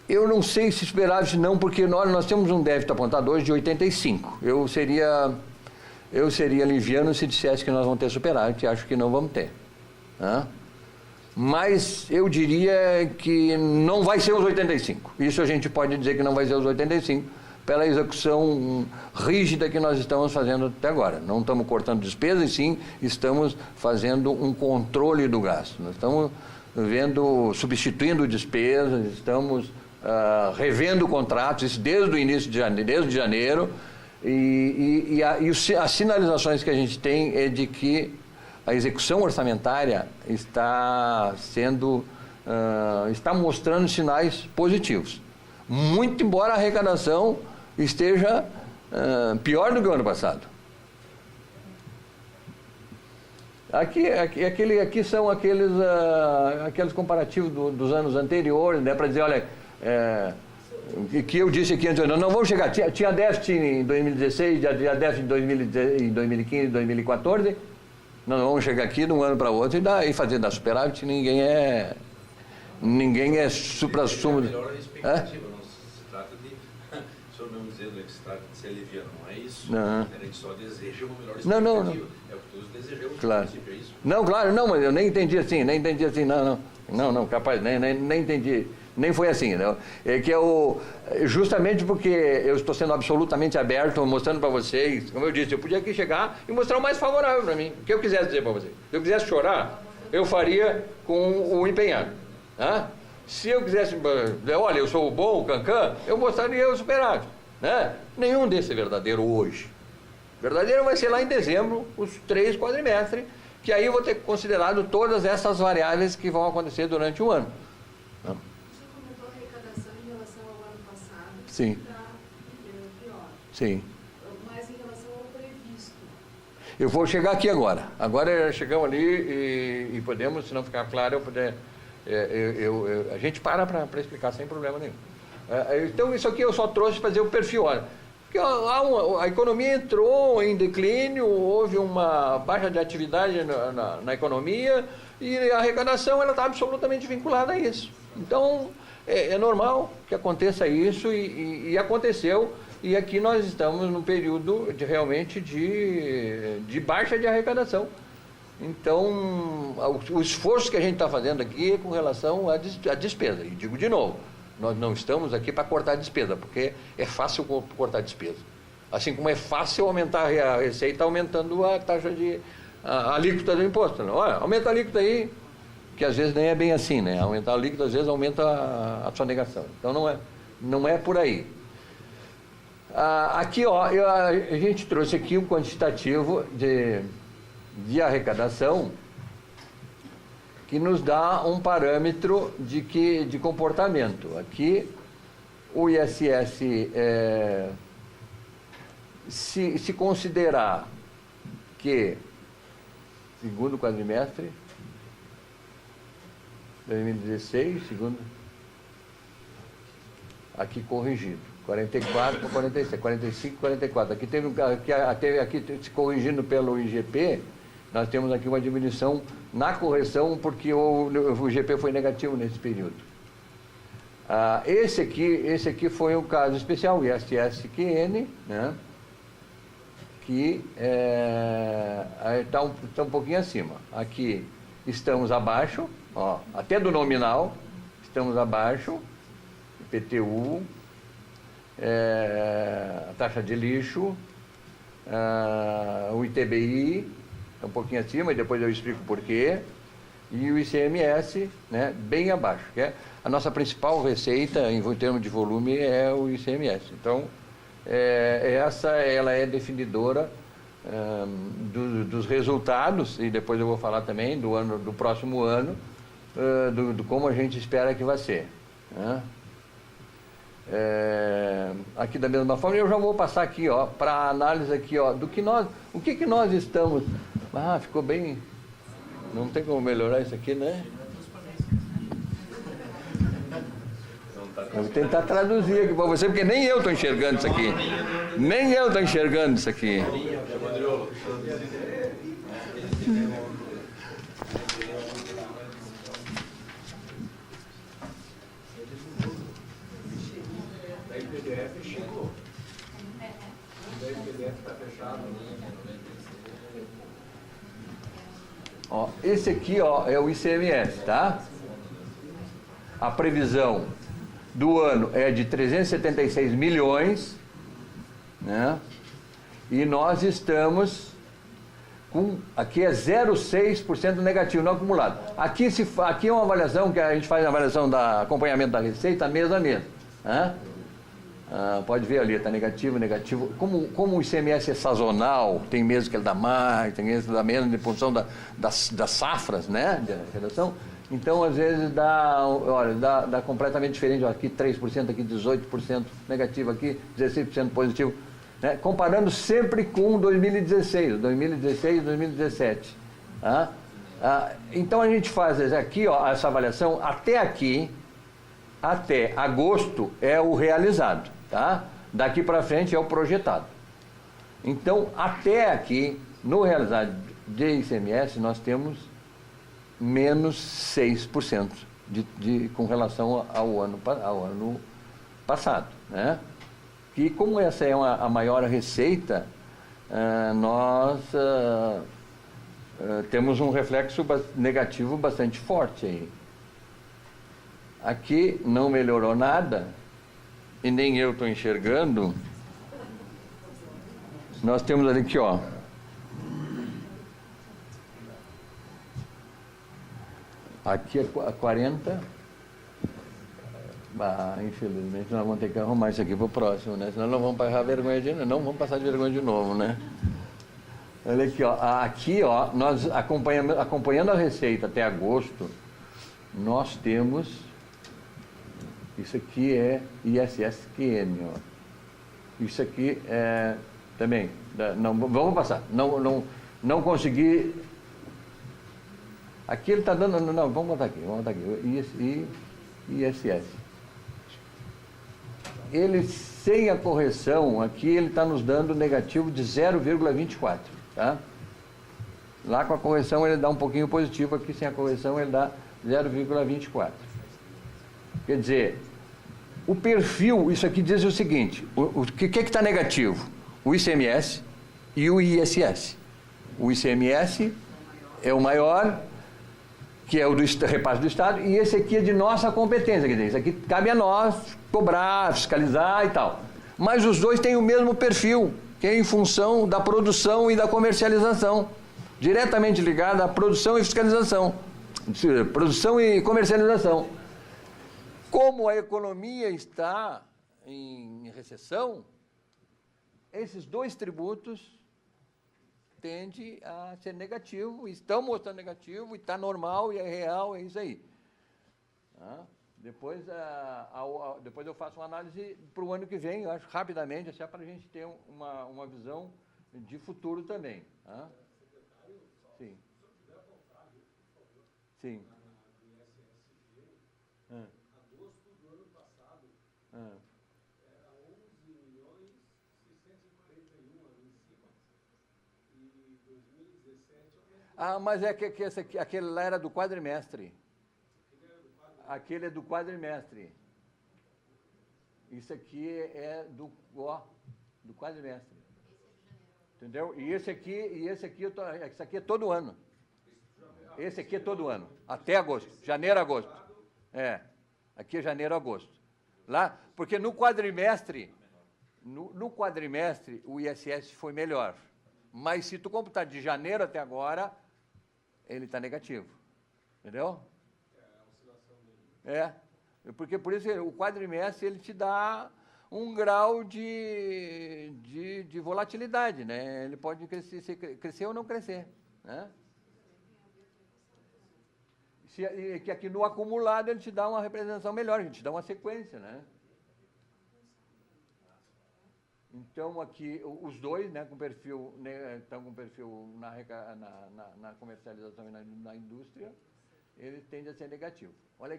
Eu não sei se superávit não, porque nós temos um débito apontado hoje de 85. Eu seria liviano se dissesse que nós vamos ter superávit, acho que não vamos ter. Mas eu diria que não vai ser os 85. Isso a gente pode dizer que não vai ser os 85, pela execução rígida que nós estamos fazendo até agora. Não estamos cortando despesas, sim, estamos fazendo um controle do gasto. Nós estamos substituindo despesas, estamos revendo contratos, isso desde o início de janeiro, desde janeiro, e as sinalizações que a gente tem é de que a execução orçamentária está mostrando sinais positivos. Muito embora a arrecadação esteja pior do que o ano passado. Aqui são aqueles comparativos dos anos anteriores, né, para dizer, olha, que eu disse aqui antes, não vamos chegar, tinha déficit em 2016, tinha déficit em 2015, 2014, não vamos chegar aqui de um ano para outro e fazer da superávit, ninguém é supra-sumo. Melhor a expectativa, não se trata de, o senhor mesmo dizendo que se trata de ser aliviano, não é isso? A gente só deseja uma melhor expectativa. Não. É o que todos desejamos, claro. No princípio, é isso? Não, claro, não, mas eu nem entendi assim, não, capaz, nem entendi, nem foi assim, não. É que justamente porque eu estou sendo absolutamente aberto, mostrando para vocês, como eu disse, eu podia aqui chegar e mostrar o mais favorável para mim, o que eu quisesse dizer para vocês. Se eu quisesse chorar, eu faria com o empenhado. Se eu quisesse, olha, eu sou o bom, o cancã, eu mostraria o superávit. Nenhum desse é verdadeiro hoje. Verdadeiro vai ser lá em dezembro, os 3 quadrimestres, que aí eu vou ter considerado todas essas variáveis que vão acontecer durante o ano. Você comentou a arrecadação em relação ao ano passado, Sim. que está pior. Sim. Mas em relação ao previsto. Eu vou chegar aqui agora. Agora chegamos ali e podemos, se não ficar claro, eu puder... a gente para explicar sem problema nenhum. Então, isso aqui eu só trouxe para fazer o perfil. Olha, porque a economia entrou em declínio, houve uma baixa de atividade na economia e a arrecadação está absolutamente vinculada a isso. Então, é normal que aconteça isso e aconteceu. E aqui nós estamos num período realmente de baixa de arrecadação. Então, o esforço que a gente está fazendo aqui é com relação à despesa. E digo de novo, nós não estamos aqui para cortar despesa, porque é fácil cortar despesa. Assim como é fácil aumentar a receita aumentando a taxa a alíquota do imposto. Não? Olha, aumenta a alíquota aí, que às vezes nem é bem assim, né? Aumentar a alíquota às vezes aumenta a sonegação. Então não é por aí. Aqui, a gente trouxe aqui um quantitativo de arrecadação que nos dá um parâmetro de comportamento. Aqui, o ISS, se considerar que, segundo quadrimestre, 2016, aqui corrigido, 44 para 46, 45 para 44. Aqui se corrigindo pelo IGP, nós temos aqui uma diminuição na correção, porque o IGP foi negativo nesse período. Esse aqui foi um caso especial, o ISSQN, né, que está um pouquinho acima. Aqui estamos abaixo, até do nominal, estamos abaixo, IPTU, a taxa de lixo, o ITBI, é um pouquinho acima, e depois eu explico por quê. E o ICMS, né, bem abaixo. Que é a nossa principal receita, em termos de volume, é o ICMS. Então, ela é definidora dos resultados, e depois eu vou falar também do próximo ano, do como a gente espera que vai ser. Né? Aqui da mesma forma, eu já vou passar aqui, para a análise aqui, o que nós estamos... ficou bem... Não tem como melhorar isso aqui, né? Eu vou tentar traduzir aqui para você, porque nem eu estou enxergando isso aqui. Nem eu estou enxergando isso aqui. Esse aqui, é o ICMS, tá? A previsão do ano é de 376 milhões, né? E nós estamos com, aqui é 0,6% negativo no acumulado. Aqui é uma avaliação que a gente faz, a avaliação do acompanhamento da receita mês a mês, né? Pode ver ali, está negativo. Como o ICMS é sazonal, tem meses que ele dá mais, tem meses que ele dá menos, em função das safras, né, de redação. Então, às vezes, dá completamente diferente. Aqui 3%, aqui 18% negativo, aqui 16% positivo. Né, comparando sempre com 2016, 2017. Tá? Então, a gente faz aqui, essa avaliação, até agosto é o realizado. Tá? Daqui para frente é o projetado. Então, até aqui, no realizado de ICMS, nós temos menos 6% com relação ao ano passado. Né? E como essa é a maior receita, nós temos um reflexo negativo bastante forte aí. Aqui não melhorou nada, e nem eu estou enxergando. Nós temos ali aqui, aqui é 40. Infelizmente nós vamos ter que arrumar isso aqui para o próximo, né? Senão não vamos passar vergonha não vamos passar de vergonha de novo, né? Olha aqui, nós acompanhando a receita até agosto, nós temos... Isso aqui é ISSQN, Isso aqui é também... vamos passar. Não consegui... Aqui ele está dando... Não, vamos botar aqui. ISS. Ele, sem a correção, aqui ele está nos dando negativo de 0,24. Tá? Lá com a correção ele dá um pouquinho positivo, aqui sem a correção ele dá 0,24. Quer dizer, o perfil, isso aqui diz o seguinte, o que está negativo? O ICMS e o ISS. O ICMS é o maior, que é o do repasse do Estado, e esse aqui é de nossa competência, quer dizer, isso aqui cabe a nós cobrar, fiscalizar e tal. Mas os dois têm o mesmo perfil, que é em função da produção e da comercialização, diretamente ligado à produção e fiscalização, produção e comercialização. Como a economia está em recessão, esses dois tributos tendem a ser negativo, estão mostrando negativo, e está normal, e é real, é isso aí. Depois eu faço uma análise para o ano que vem, eu acho, rapidamente, assim, para a gente ter uma visão de futuro também. Secretário, Sim. se eu puder voltar, por favor. Sim. Do ISSG, agosto do ano passado, era 11.641 ali em cima, e 2017 aumentou. Mas é que aquele lá era do quadrimestre. Aquele é do quadrimestre. Isso aqui é do quadrimestre. Entendeu? E esse aqui isso aqui é todo ano. Esse aqui é todo ano, até agosto, janeiro a agosto. Aqui é janeiro a agosto. Lá, porque no quadrimestre, o ISS foi melhor. Mas se tu computar de janeiro até agora, ele está negativo. Entendeu? É a oscilação dele. É, porque por isso o quadrimestre ele te dá um grau de volatilidade, né? Ele pode crescer ou não crescer, né? Que aqui no acumulado ele te dá uma representação melhor, ele te dá uma sequência, né? Então aqui os dois, né, com perfil, né, estão com perfil na comercialização e na indústria, ele tende a ser negativo. Olha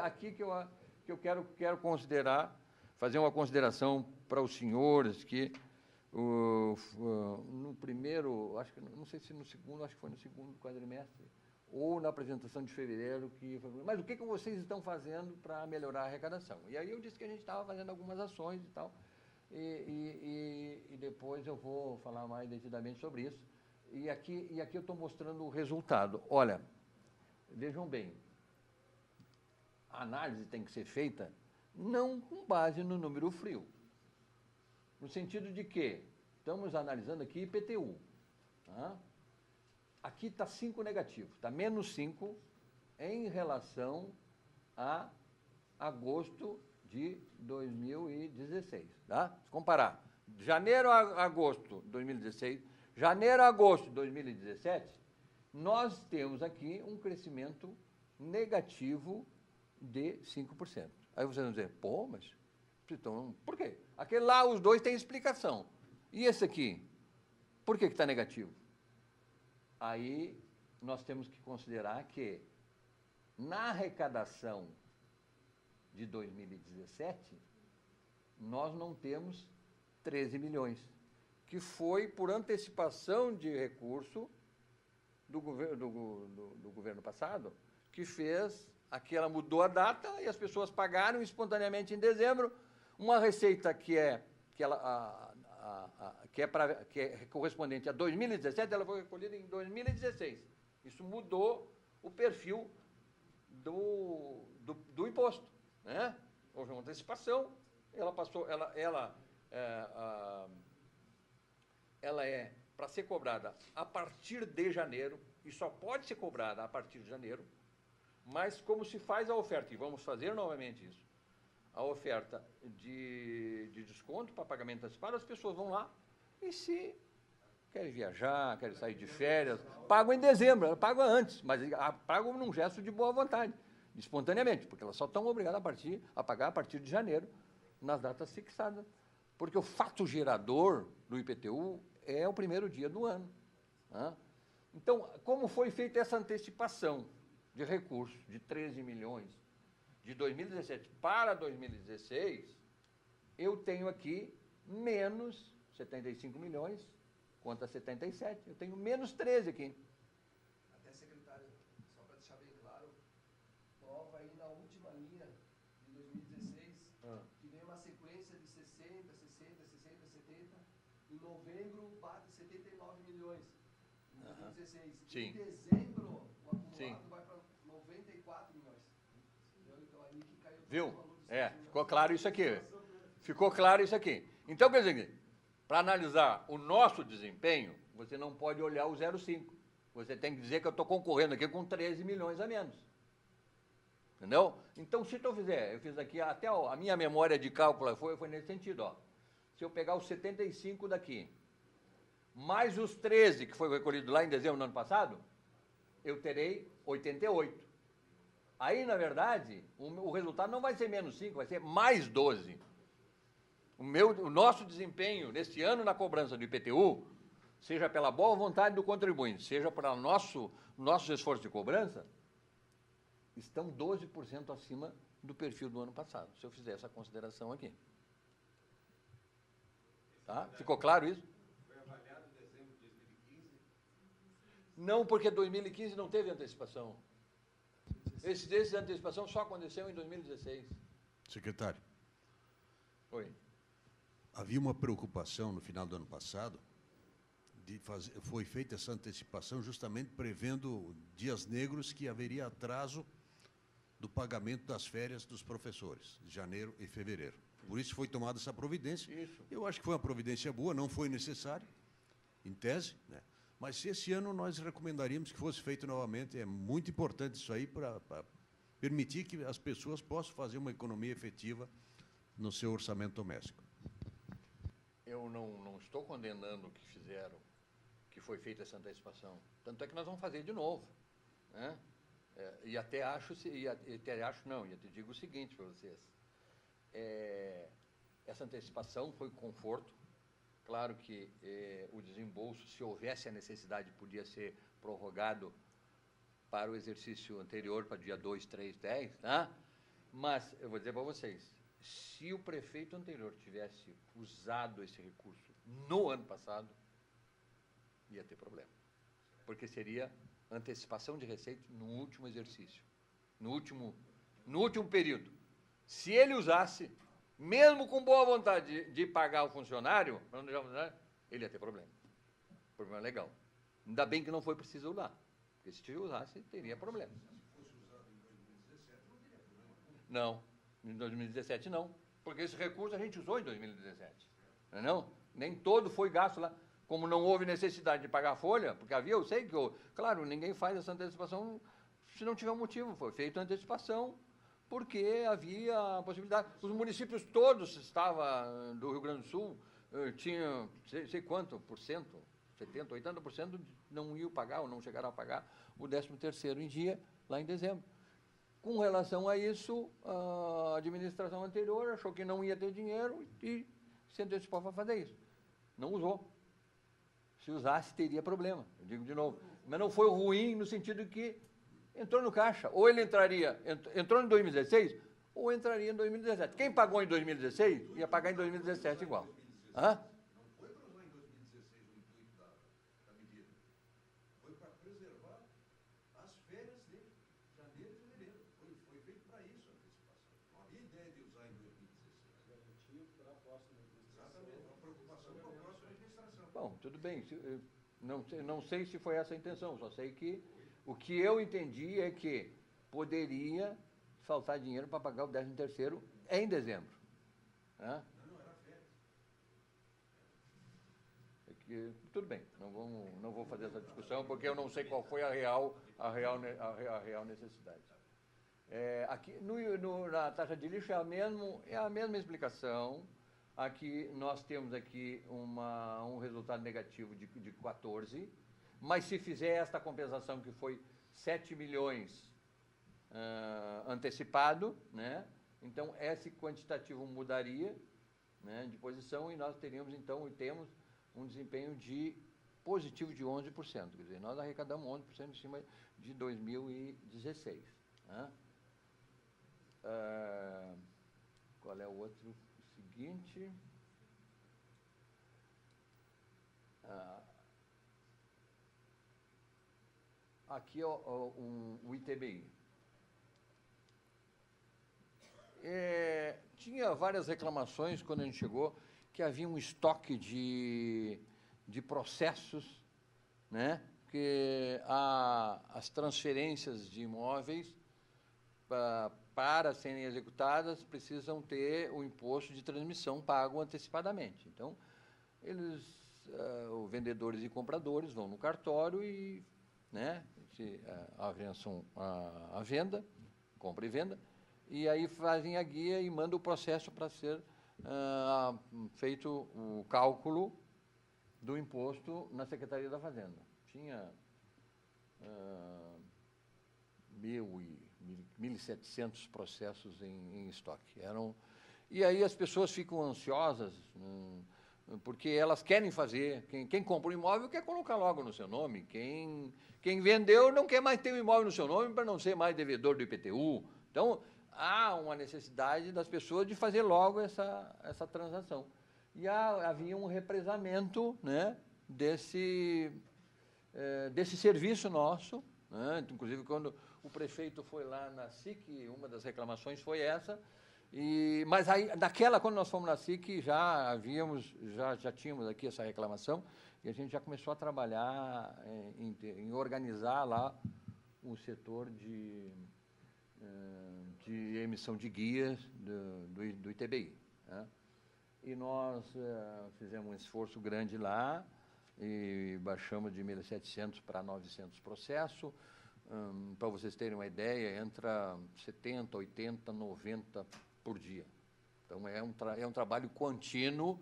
aqui que eu quero considerar, fazer uma consideração para os senhores que no primeiro, acho que não sei se no segundo, acho que foi no segundo quadrimestre, ou na apresentação de fevereiro, mas o que vocês estão fazendo para melhorar a arrecadação? E aí eu disse que a gente estava fazendo algumas ações e tal, e depois eu vou falar mais detidamente sobre isso. E aqui eu estou mostrando o resultado. Olha, vejam bem, a análise tem que ser feita não com base no número frio, no sentido de que estamos analisando aqui IPTU, tá? Aqui está 5 negativo, está menos 5 em relação a agosto de 2016. Tá? Se comparar janeiro a agosto de 2016, janeiro a agosto de 2017, nós temos aqui um crescimento negativo de 5%. Aí vocês vão dizer, pô, mas então, por quê? Aquele lá, os dois têm explicação. E esse aqui, por que está negativo? Aí nós temos que considerar que na arrecadação de 2017, nós não temos 13 milhões, que foi por antecipação de recurso do governo passado, que fez, aqui ela mudou a data e as pessoas pagaram espontaneamente em dezembro, uma receita que é correspondente a 2017, ela foi recolhida em 2016. Isso mudou o perfil do imposto, né? Houve uma antecipação, ela passou, ela é para ser cobrada a partir de janeiro, e só pode ser cobrada a partir de janeiro, mas como se faz a oferta, e vamos fazer novamente isso, a oferta de desconto para pagamento antecipado, as pessoas vão lá e se querem viajar, querem sair de férias, pagam em dezembro, pagam antes, mas pagam num gesto de boa vontade, espontaneamente, porque elas só estão obrigadas a pagar a partir de janeiro, nas datas fixadas. Porque o fato gerador do IPTU é o primeiro dia do ano. Né? Então, como foi feita essa antecipação de recursos de 13 milhões de 2017 para 2016, eu tenho aqui menos 75 milhões contra 77. Eu tenho menos 13 aqui. Até, secretário, só para deixar bem claro, nova aí na última linha de 2016, que vem uma sequência de 60, 60, 60, 70. Em novembro, bate 79 milhões. Em 2016. Sim. Em dezembro, o acumulado Sim. vai para 94 milhões. Então, aí que caiu. Viu? Ficou claro isso aqui. Ficou claro isso aqui. Então, quer dizer, para analisar o nosso desempenho, você não pode olhar o 0,5. Você tem que dizer que eu estou concorrendo aqui com 13 milhões a menos. Entendeu? Então, se eu fiz aqui, até a minha memória de cálculo foi nesse sentido. Ó. Se eu pegar os 75 daqui, mais os 13 que foi recolhido lá em dezembro do ano passado, eu terei 88. Aí, na verdade, o resultado não vai ser menos 5, vai ser mais 12. O nosso desempenho neste ano na cobrança do IPTU, seja pela boa vontade do contribuinte, seja pelo nosso esforço de cobrança, estão 12% acima do perfil do ano passado, se eu fizer essa consideração aqui. Tá? Ficou claro isso? Foi avaliado em dezembro de 2015? Não, porque 2015 não teve antecipação. Esse antecipação só aconteceu em 2016. Secretário, Oi. havia uma preocupação no final do ano passado, foi feita essa antecipação justamente prevendo dias negros que haveria atraso do pagamento das férias dos professores, de janeiro e fevereiro. Por isso foi tomada essa providência. Isso. Eu acho que foi uma providência boa, não foi necessário, em tese, né? Mas se esse ano nós recomendaríamos que fosse feito novamente, é muito importante isso aí para permitir que as pessoas possam fazer uma economia efetiva no seu orçamento doméstico. Eu não estou condenando o que fizeram, que foi feita essa antecipação. Tanto é que nós vamos fazer de novo, né? E até digo o seguinte para vocês. Essa antecipação foi conforto. Claro que o desembolso, se houvesse a necessidade, podia ser prorrogado para o exercício anterior, para dia 2, 3, 10, tá? Mas, eu vou dizer para vocês, se o prefeito anterior tivesse usado esse recurso no ano passado, ia ter problema. Porque seria antecipação de receita no último exercício, no último período. Se ele usasse, mesmo com boa vontade de pagar o funcionário, ele ia ter problema. Problema legal. Ainda bem que não foi preciso usar. Porque se usasse, teria problema. Se fosse usado em 2017, não teria problema. Não, em 2017 não. Porque esse recurso a gente usou em 2017. Não? Nem todo foi gasto lá. Como não houve necessidade de pagar a folha, porque havia, eu sei que, claro, ninguém faz essa antecipação se não tiver um motivo. Foi feita a antecipação porque havia a possibilidade. Os municípios todos do Rio Grande do Sul tinham, sei quanto por cento, 70%, 80% não iam pagar ou não chegaram a pagar o 13º em dia, lá em dezembro. Com relação a isso, a administração anterior achou que não ia ter dinheiro e se antecipou para fazer isso. Não usou. Se usasse, teria problema, eu digo de novo. Mas não foi ruim no sentido que entrou no caixa. Ou ele entrou em 2016, ou entraria em 2017. Quem pagou em 2016, ia pagar em 2017 igual. Hã? Não foi para usar em 2016 o intuito da medida. Foi para preservar as férias de janeiro e fevereiro. Foi feito para isso a antecipação. Não havia ideia de usar em 2016. Garantia para a próxima administração. Exatamente, uma preocupação com a próxima administração. Bom, tudo bem. Não sei se foi essa a intenção, só sei que o que eu entendi é que poderia faltar dinheiro para pagar o 13º em dezembro. Hã? Não, era férias. Tudo bem, não vou fazer essa discussão, porque eu não sei qual foi a real necessidade. Aqui, na taxa de lixo é a mesma explicação. Aqui, nós temos aqui um resultado negativo de 14, mas se fizer esta compensação, que foi 7 milhões antecipado, né? Então, esse quantitativo mudaria, né, de posição, e nós teríamos, então, temos um desempenho positivo de 11%. Quer dizer, nós arrecadamos 11% em cima de 2016. Né? Qual é o outro? O seguinte. Aqui o ITBI. Tinha várias reclamações quando a gente chegou, que havia um estoque de processos, né? Que as transferências de imóveis para serem executadas precisam ter o imposto de transmissão pago antecipadamente. Então, os vendedores e compradores vão no cartório e, né, avançam a venda, compra e venda, e aí fazem a guia e mandam o processo para ser feito o cálculo do imposto na Secretaria da Fazenda. Tinha 1.700 processos em estoque. E aí as pessoas ficam ansiosas, porque elas querem fazer. Quem compra um imóvel quer colocar logo no seu nome. Quem vendeu não quer mais ter um imóvel no seu nome para não ser mais devedor do IPTU. Então, há uma necessidade das pessoas de fazer logo essa transação. E havia um represamento, né, desse serviço nosso, né? Inclusive, quando o prefeito foi lá na SIC, uma das reclamações foi essa, mas aí, quando nós fomos na SIC, já tínhamos aqui essa reclamação, e a gente já começou a trabalhar em organizar lá o setor de emissão de guias do ITBI. Né? E nós fizemos um esforço grande lá, e baixamos de 1.700 para 900 processos. Para vocês terem uma ideia, entra 70, 80, 90 por dia. Então, é um trabalho contínuo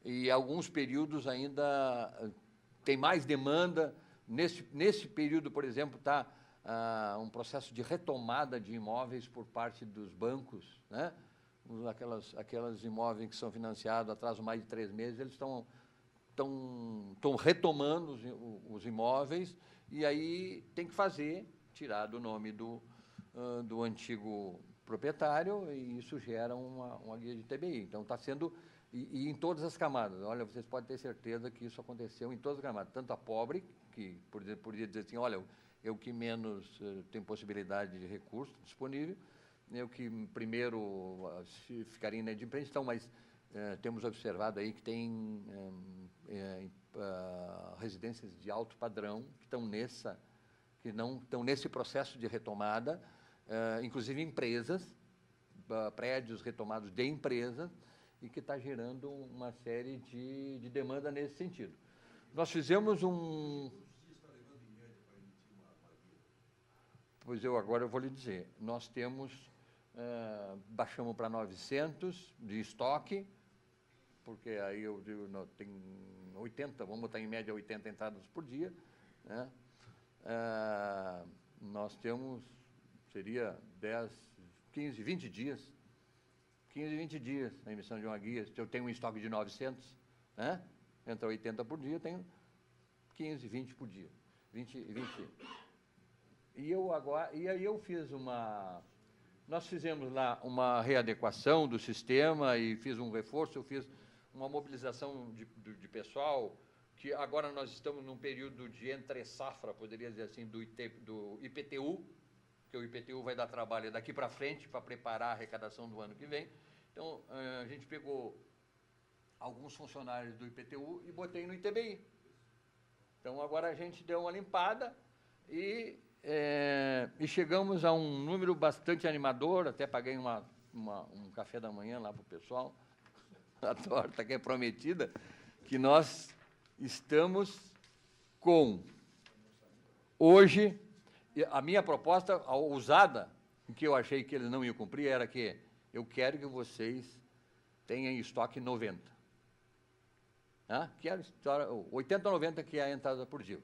e alguns períodos ainda tem mais demanda. Nesse período, por exemplo, está um processo de retomada de imóveis por parte dos bancos, né? Aquelas imóveis que são financiados atraso mais de 3 meses, eles estão retomando os imóveis, e aí tem que tirar do nome do antigo proprietário, e isso gera uma guia de TBI. Então, está sendo, e em todas as camadas. Olha, vocês podem ter certeza que isso aconteceu em todas as camadas, tanto a pobre, que poderia dizer assim, olha, eu que menos tenho possibilidade de recurso disponível, eu que primeiro ficaria inadimplente, então, mas temos observado aí que tem residências de alto padrão que não estão nesse processo de retomada, inclusive empresas, prédios retomados de empresas, e que está gerando uma série de demanda nesse sentido. Nós fizemos Pois agora eu vou lhe dizer, nós temos, baixamos para 900 de estoque, porque aí eu digo, não, tem 80, vamos botar em média 80 entradas por dia, né? Nós temos, seria 10, 15, 20 dias, 15, 20 dias a emissão de uma guia. Se eu tenho um estoque de 900, né? Entra 80 por dia, eu tenho 15, 20 por dia, 20. E aí eu fiz nós fizemos lá uma readequação do sistema e fiz um reforço, eu fiz uma mobilização de pessoal, que agora nós estamos num período de entre-safra, poderia dizer assim, do IPTU, que o IPTU vai dar trabalho daqui para frente para preparar a arrecadação do ano que vem. Então, a gente pegou alguns funcionários do IPTU e botei no ITBI. Então, agora a gente deu uma limpada e chegamos a um número bastante animador, até paguei um café da manhã lá para o pessoal, a torta que é prometida, que nós estamos com, hoje, a minha proposta, a ousada, que eu achei que eles não iam cumprir, era que eu quero que vocês tenham em estoque 90. Que era 80 ou 90 que é a entrada por dia.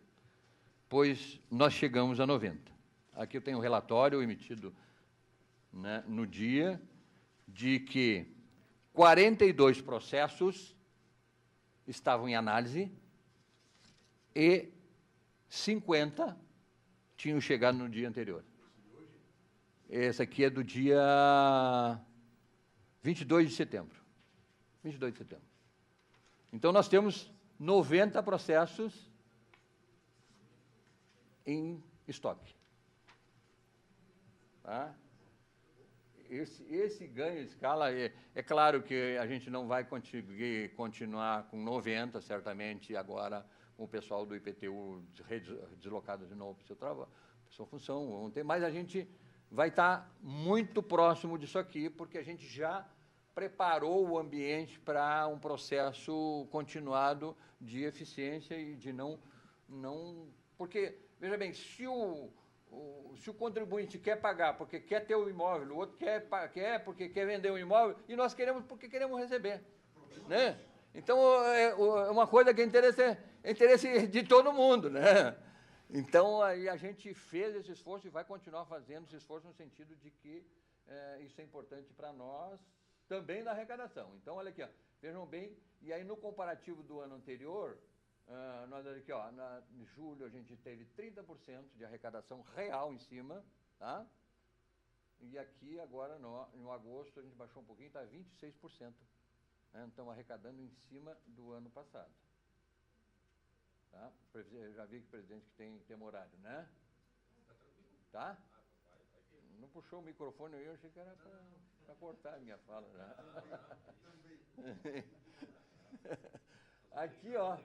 Pois nós chegamos a 90. Aqui eu tenho um relatório emitido, né, no dia, de que 42 processos estavam em análise e 50 tinham chegado no dia anterior. Esse aqui é do dia 22 de setembro. 22 de setembro. Então, nós temos 90 processos em estoque. Tá? Esse ganho de escala, é claro que a gente não vai conseguir continuar com 90, certamente, agora com o pessoal do IPTU deslocado de novo para o seu trabalho, para a sua função, mas a gente vai estar muito próximo disso aqui, porque a gente já preparou o ambiente para um processo continuado de eficiência e de não... Porque, veja bem, se o contribuinte quer pagar porque quer ter o imóvel, o outro quer porque quer vender o imóvel, e nós queremos porque queremos receber, né? Então, é uma coisa que é interesse de todo mundo, né? Então, aí a gente fez esse esforço e vai continuar fazendo esse esforço no sentido de que isso é importante para nós, também na arrecadação. Então, olha aqui, ó, vejam bem, e aí no comparativo do ano anterior, nós aqui, ó, em julho a gente teve 30% de arrecadação real em cima, tá? E aqui agora no agosto a gente baixou um pouquinho, está 26%. Né? Então, arrecadando em cima do ano passado. Tá? Eu já vi que o presidente que tem horário, né? Tá? Não puxou o microfone aí, eu achei que era para cortar a minha fala. Né? Aqui, ó.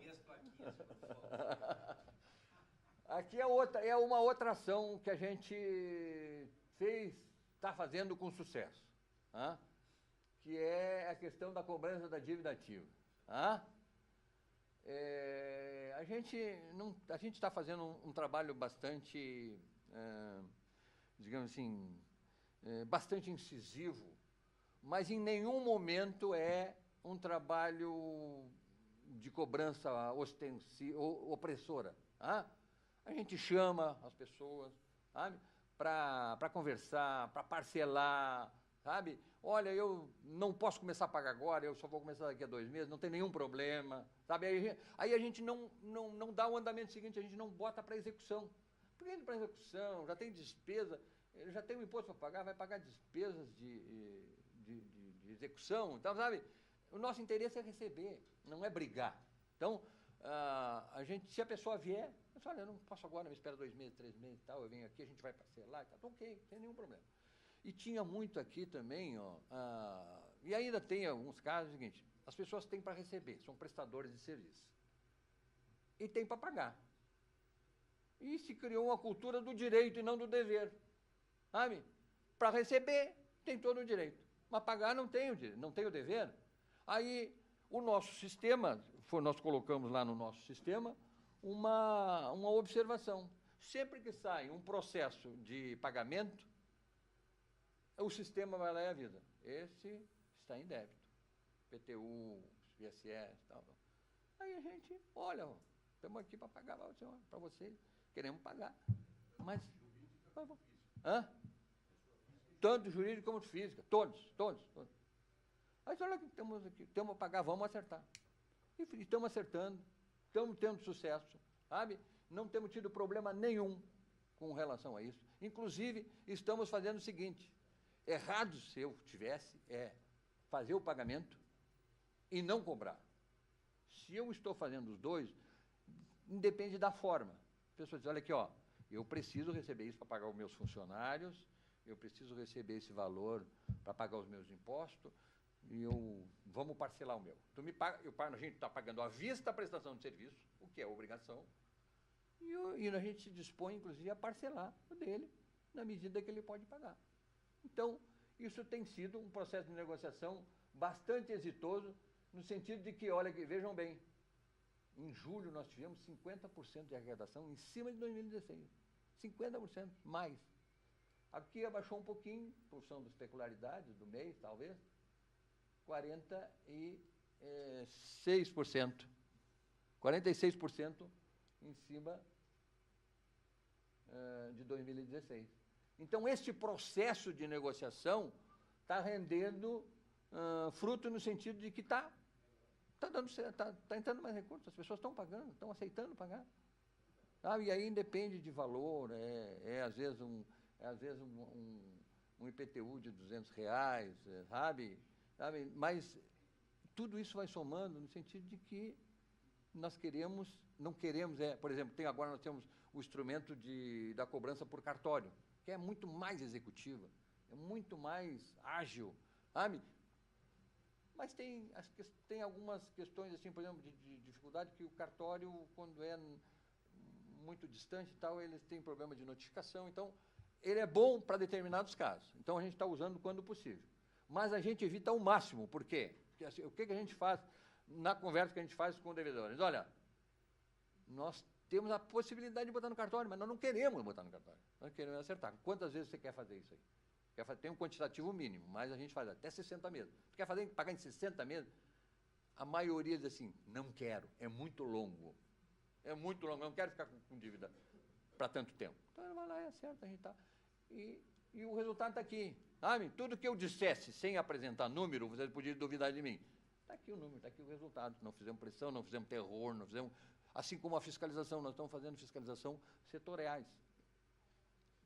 Aqui é uma outra ação que a gente está fazendo com sucesso, tá? Que é a questão da cobrança da dívida ativa. Tá? A gente está fazendo um trabalho bastante, digamos assim, bastante incisivo, mas em nenhum momento é um trabalho de cobrança opressora. Tá? A gente chama as pessoas, sabe, para conversar, para parcelar, sabe? Olha, eu não posso começar a pagar agora, eu só vou começar daqui a 2 meses, não tem nenhum problema, sabe? Aí a gente não dá o andamento seguinte, a gente não bota para execução. Porque indo para execução, já tem despesa, já tem um imposto para pagar, vai pagar despesas de execução, então, sabe? O nosso interesse é receber, não é brigar. Então, se a pessoa vier, eu falo, olha, eu não posso agora, me espera 2 meses, 3 meses e tal, eu venho aqui, a gente vai parcelar, tá ok, sem nenhum problema. E tinha muito aqui também, e ainda tem alguns casos, é o seguinte, as pessoas têm para receber, são prestadores de serviço. E tem para pagar. E se criou uma cultura do direito e não do dever. Sabe? Para receber, tem todo o direito. Mas pagar não tem o dever. Aí, o nosso sistema, nós colocamos lá no nosso sistema, uma observação. Sempre que sai um processo de pagamento, o sistema vai lá e avisa. Esse está em débito. PTU, ISS, tal. Aí a gente, olha, estamos aqui para pagar para vocês, queremos pagar. Mas. Tanto jurídico como física, todos. Aí olha que estamos aqui, temos a pagar, vamos acertar. E estamos acertando, estamos tendo sucesso, sabe? Não temos tido problema nenhum com relação a isso. Inclusive, estamos fazendo o seguinte, errado se eu tivesse, fazer o pagamento e não cobrar. Se eu estou fazendo os dois, independe da forma. A pessoa diz, olha aqui, eu preciso receber isso para pagar os meus funcionários, eu preciso receber esse valor para pagar os meus impostos, e vamos parcelar o meu. Tu me paga, a gente está pagando à vista a prestação de serviço, o que é obrigação, e a gente se dispõe, inclusive, a parcelar o dele, na medida que ele pode pagar. Então, isso tem sido um processo de negociação bastante exitoso, no sentido de que, olha, vejam bem, em julho nós tivemos 50% de arrecadação em cima de 2016. 50% mais. Aqui abaixou um pouquinho, por função das peculiaridades do mês, talvez, 46%. 46% em cima de 2016. Então, este processo de negociação está rendendo fruto no sentido de que está entrando mais recursos, as pessoas estão pagando, estão aceitando pagar. E aí independe de valor, às vezes um IPTU de R$200, sabe? Mas tudo isso vai somando no sentido de que nós não queremos, por exemplo, agora nós temos o instrumento da cobrança por cartório, que é muito mais executiva, é muito mais ágil, sabe? Mas tem algumas questões, assim, por exemplo, de dificuldade, que o cartório, quando é muito distante e tal, eles têm problema de notificação, então, ele é bom para determinados casos. Então, a gente está usando quando possível. Mas a gente evita ao máximo, por quê? Porque, assim, o que a gente faz na conversa que a gente faz com devedores? Olha, nós temos a possibilidade de botar no cartório, mas nós não queremos botar no cartório. Nós queremos acertar. Quantas vezes você quer fazer isso aí? Tem um quantitativo mínimo, mas a gente faz até 60 meses. Tu quer pagar em 60 meses? A maioria diz assim, não quero, é muito longo. É muito longo, eu não quero ficar com dívida para tanto tempo. Então, ele vai lá e acerta, a gente está. E o resultado está aqui. Sabe? Tudo que eu dissesse sem apresentar número, vocês podiam duvidar de mim. Está aqui o número, está aqui o resultado. Não fizemos pressão, não fizemos terror, não fizemos... Assim como a fiscalização, nós estamos fazendo fiscalização setoriais.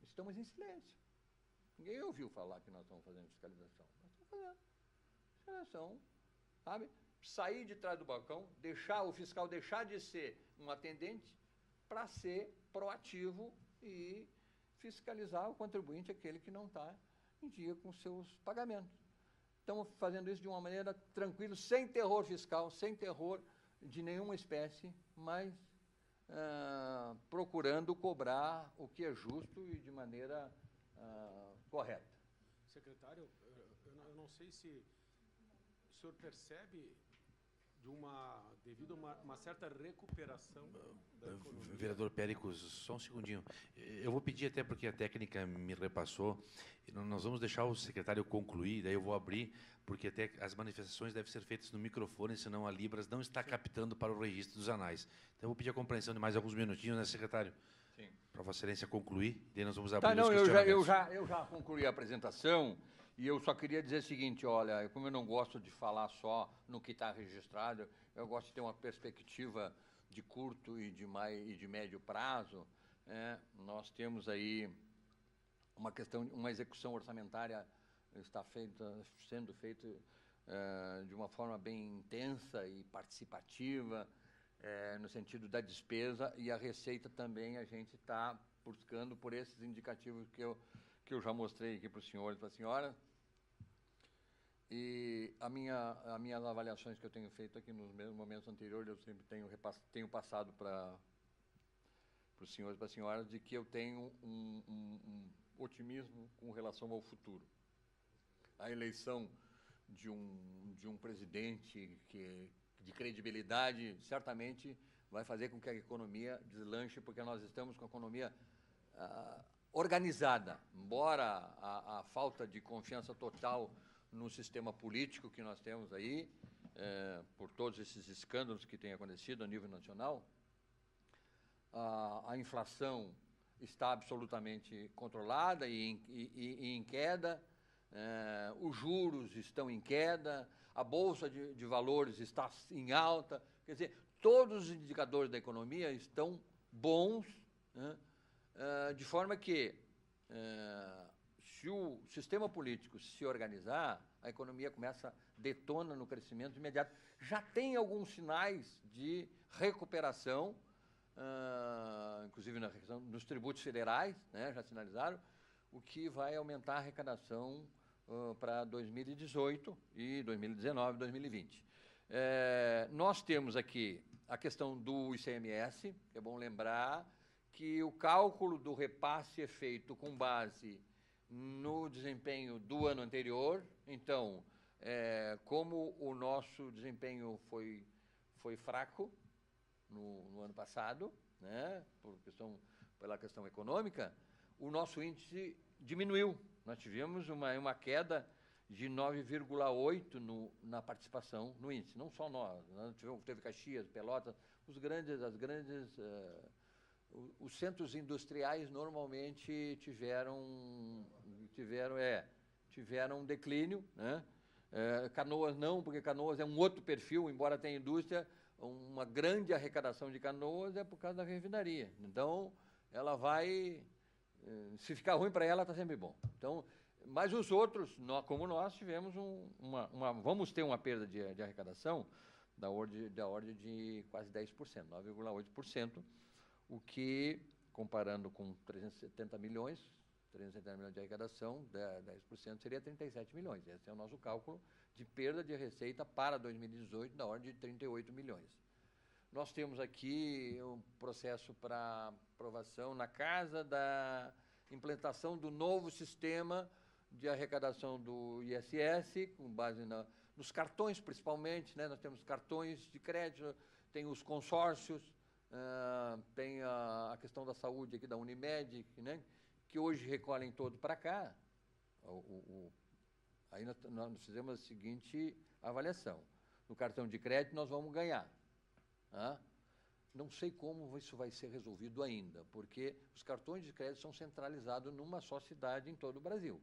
Estamos em silêncio. Ninguém ouviu falar que nós estamos fazendo fiscalização. Nós estamos fazendo fiscalização, sabe? Sair de trás do balcão, o fiscal deixar de ser um atendente para ser proativo e fiscalizar o contribuinte, aquele que não está em dia com seus pagamentos. Estamos fazendo isso de uma maneira tranquila, sem terror fiscal, sem terror de nenhuma espécie, mas procurando cobrar o que é justo e de maneira correta. Secretário, eu não sei se o senhor percebe, devido a uma certa recuperação da economia. Vereador Péricles, só um segundinho. Eu vou pedir, até porque a técnica me repassou, nós vamos deixar o secretário concluir, daí eu vou abrir, porque até as manifestações devem ser feitas no microfone, senão a Libras não está captando para o registro dos anais. Então, eu vou pedir a compreensão de mais alguns minutinhos, né, secretário? Sim. Para Vossa Excelência concluir, daí nós vamos abrir os Não, questionamentos. eu já concluí a apresentação e eu só queria dizer o seguinte, olha, como eu não gosto de falar só no que está registrado, eu gosto de ter uma perspectiva de curto e de médio prazo. Nós temos aí uma execução orçamentária está sendo feita de uma forma bem intensa e participativa, no sentido da despesa, e a receita também a gente está buscando por esses indicativos que eu já mostrei aqui para os senhores e para a senhora. E as minhas avaliações que eu tenho feito aqui nos mesmos momentos anteriores, eu sempre tenho passado para os senhores e para as senhoras de que eu tenho um otimismo com relação ao futuro. A eleição de um presidente de credibilidade certamente vai fazer com que a economia deslanche, porque nós estamos com a economia organizada, embora a falta de confiança total no sistema político que nós temos aí, por todos esses escândalos que têm acontecido a nível nacional, a inflação está absolutamente controlada e em queda, os juros estão em queda, a Bolsa de Valores está em alta, quer dizer, todos os indicadores da economia estão bons, né, de forma que, se o sistema político se organizar, a economia detona no crescimento imediato. Já tem alguns sinais de recuperação, inclusive nos tributos federais, né, já sinalizaram, o que vai aumentar a arrecadação para 2018 e 2019, 2020. Nós temos aqui a questão do ICMS, que é bom lembrar que o cálculo do repasse é feito com base no desempenho do ano anterior. Então, como o nosso desempenho foi fraco no ano passado, né, pela questão econômica, o nosso índice diminuiu. Nós tivemos uma queda de 9,8 na participação no índice. Não só nós, teve Caxias, Pelotas, os centros industriais normalmente tiveram um declínio, né? Canoas não, porque Canoas é um outro perfil, embora tenha indústria, uma grande arrecadação de Canoas é por causa da refinaria. Então, ela vai... Se ficar ruim para ela, está sempre bom. Então, mas os outros, como nós, tivemos vamos ter uma perda de arrecadação da ordem de quase 10%, 9,8%, o que, comparando com 370 milhões de arrecadação, 10% seria 37 milhões. Esse é o nosso cálculo de perda de receita para 2018, da ordem de 38 milhões. Nós temos aqui um processo para aprovação na casa da implantação do novo sistema de arrecadação do ISS, com base nos cartões, principalmente, né? Nós temos cartões de crédito, tem os consórcios, tem a questão da saúde aqui da Unimed, né, que hoje recolhem todo para cá. Aí nós fizemos a seguinte avaliação. No cartão de crédito nós vamos ganhar. Não sei como isso vai ser resolvido ainda, porque os cartões de crédito são centralizados numa só cidade em todo o Brasil.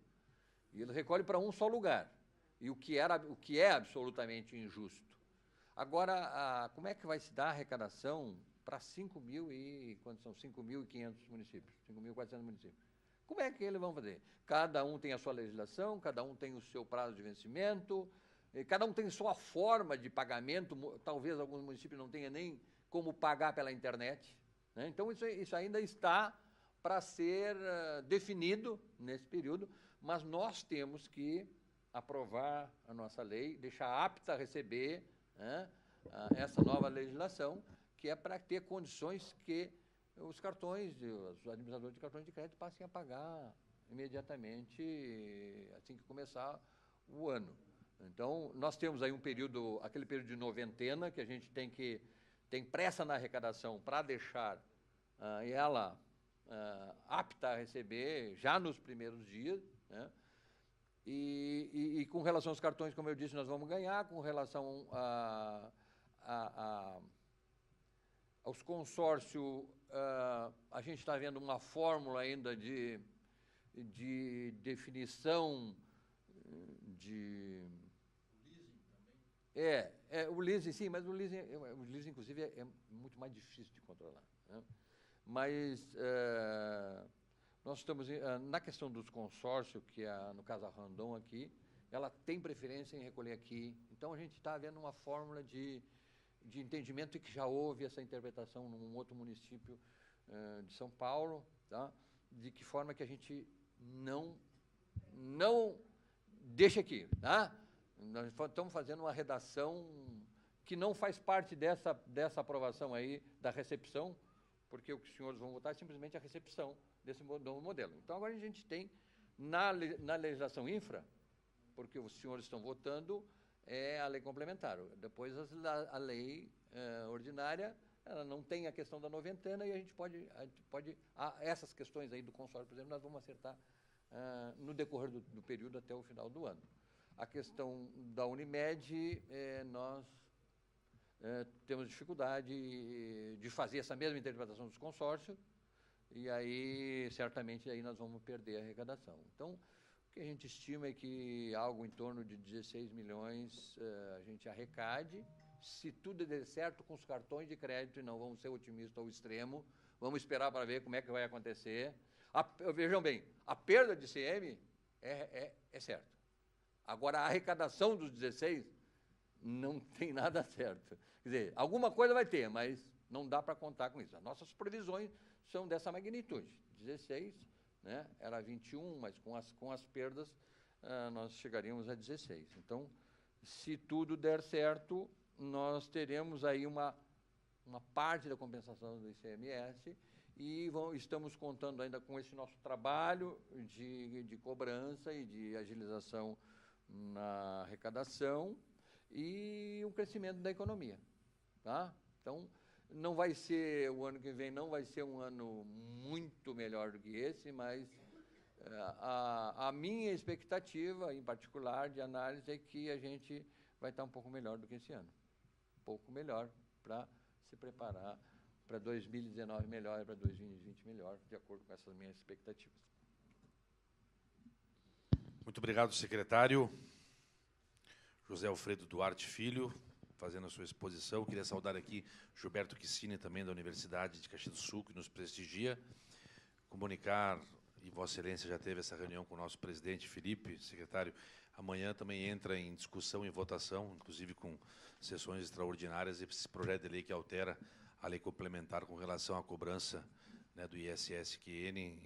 E eles recolhem para um só lugar, e o que é absolutamente injusto. Agora, como é que vai se dar a arrecadação para 5.500 municípios, 5.400 municípios? Como é que eles vão fazer? Cada um tem a sua legislação, cada um tem o seu prazo de vencimento, cada um tem sua forma de pagamento, talvez alguns municípios não tenham nem como pagar pela internet, né? Então, isso ainda está para ser definido nesse período, mas nós temos que aprovar a nossa lei, deixar apta a receber, né, essa nova legislação, que é para ter condições que os administradores de cartões de crédito passem a pagar imediatamente, assim que começar o ano. Então, nós temos aí um período, aquele período de noventena, que a gente tem pressa na arrecadação para deixar ela apta a receber já nos primeiros dias, né? E com relação aos cartões, como eu disse, nós vamos ganhar. Com relação aos consórcios, a gente está vendo uma fórmula ainda de definição de... O leasing, sim, mas o leasing inclusive, é muito mais difícil de controlar, né? Mas nós estamos, na questão dos consórcios, que no caso a Randon aqui, ela tem preferência em recolher aqui. Então, a gente está vendo uma fórmula de entendimento, e que já houve essa interpretação num outro município de São Paulo, tá? De que forma que a gente não deixa aqui, tá? Nós estamos fazendo uma redação que não faz parte dessa aprovação aí da recepção, porque o que os senhores vão votar é simplesmente a recepção desse novo modelo. Então, agora a gente tem, na legislação infra, porque os senhores estão votando, é a lei complementar. Depois, a lei ordinária, ela não tem a questão da noventena, e a gente pode essas questões aí do consórcio, por exemplo, nós vamos acertar no decorrer do período até o final do ano. A questão da Unimed, nós temos dificuldade de fazer essa mesma interpretação dos consórcios, e aí, certamente, aí nós vamos perder a arrecadação. Então, o que a gente estima é que algo em torno de 16 milhões a gente arrecade, se tudo der certo com os cartões de crédito, e não vamos ser otimistas ao extremo, vamos esperar para ver como é que vai acontecer. Vejam bem, a perda de ICM é certa. Agora, a arrecadação dos 16 não tem nada certo. Quer dizer, alguma coisa vai ter, mas não dá para contar com isso. As nossas previsões são dessa magnitude. 16, né, era 21, mas com as perdas nós chegaríamos a 16. Então, se tudo der certo, nós teremos aí uma parte da compensação do ICMS, e estamos contando ainda com esse nosso trabalho de cobrança e de agilização na arrecadação e um crescimento da economia, tá? Então, não vai ser, o ano que vem não vai ser um ano muito melhor do que esse, mas a minha expectativa, em particular, de análise, é que a gente vai estar um pouco melhor do que esse ano. Um pouco melhor, para se preparar para 2019 melhor e para 2020 melhor, de acordo com essas minhas expectativas. Muito obrigado, secretário. José Alfredo Duarte Filho, fazendo a sua exposição. Queria saudar aqui Gilberto Quissini, também da Universidade de Caxias do Sul, que nos prestigia. Comunicar, e Vossa Excelência já teve essa reunião com o nosso presidente Felipe, secretário, amanhã também entra em discussão e votação, inclusive com sessões extraordinárias, esse projeto de lei que altera a lei complementar com relação à cobrança, né, do ISSQN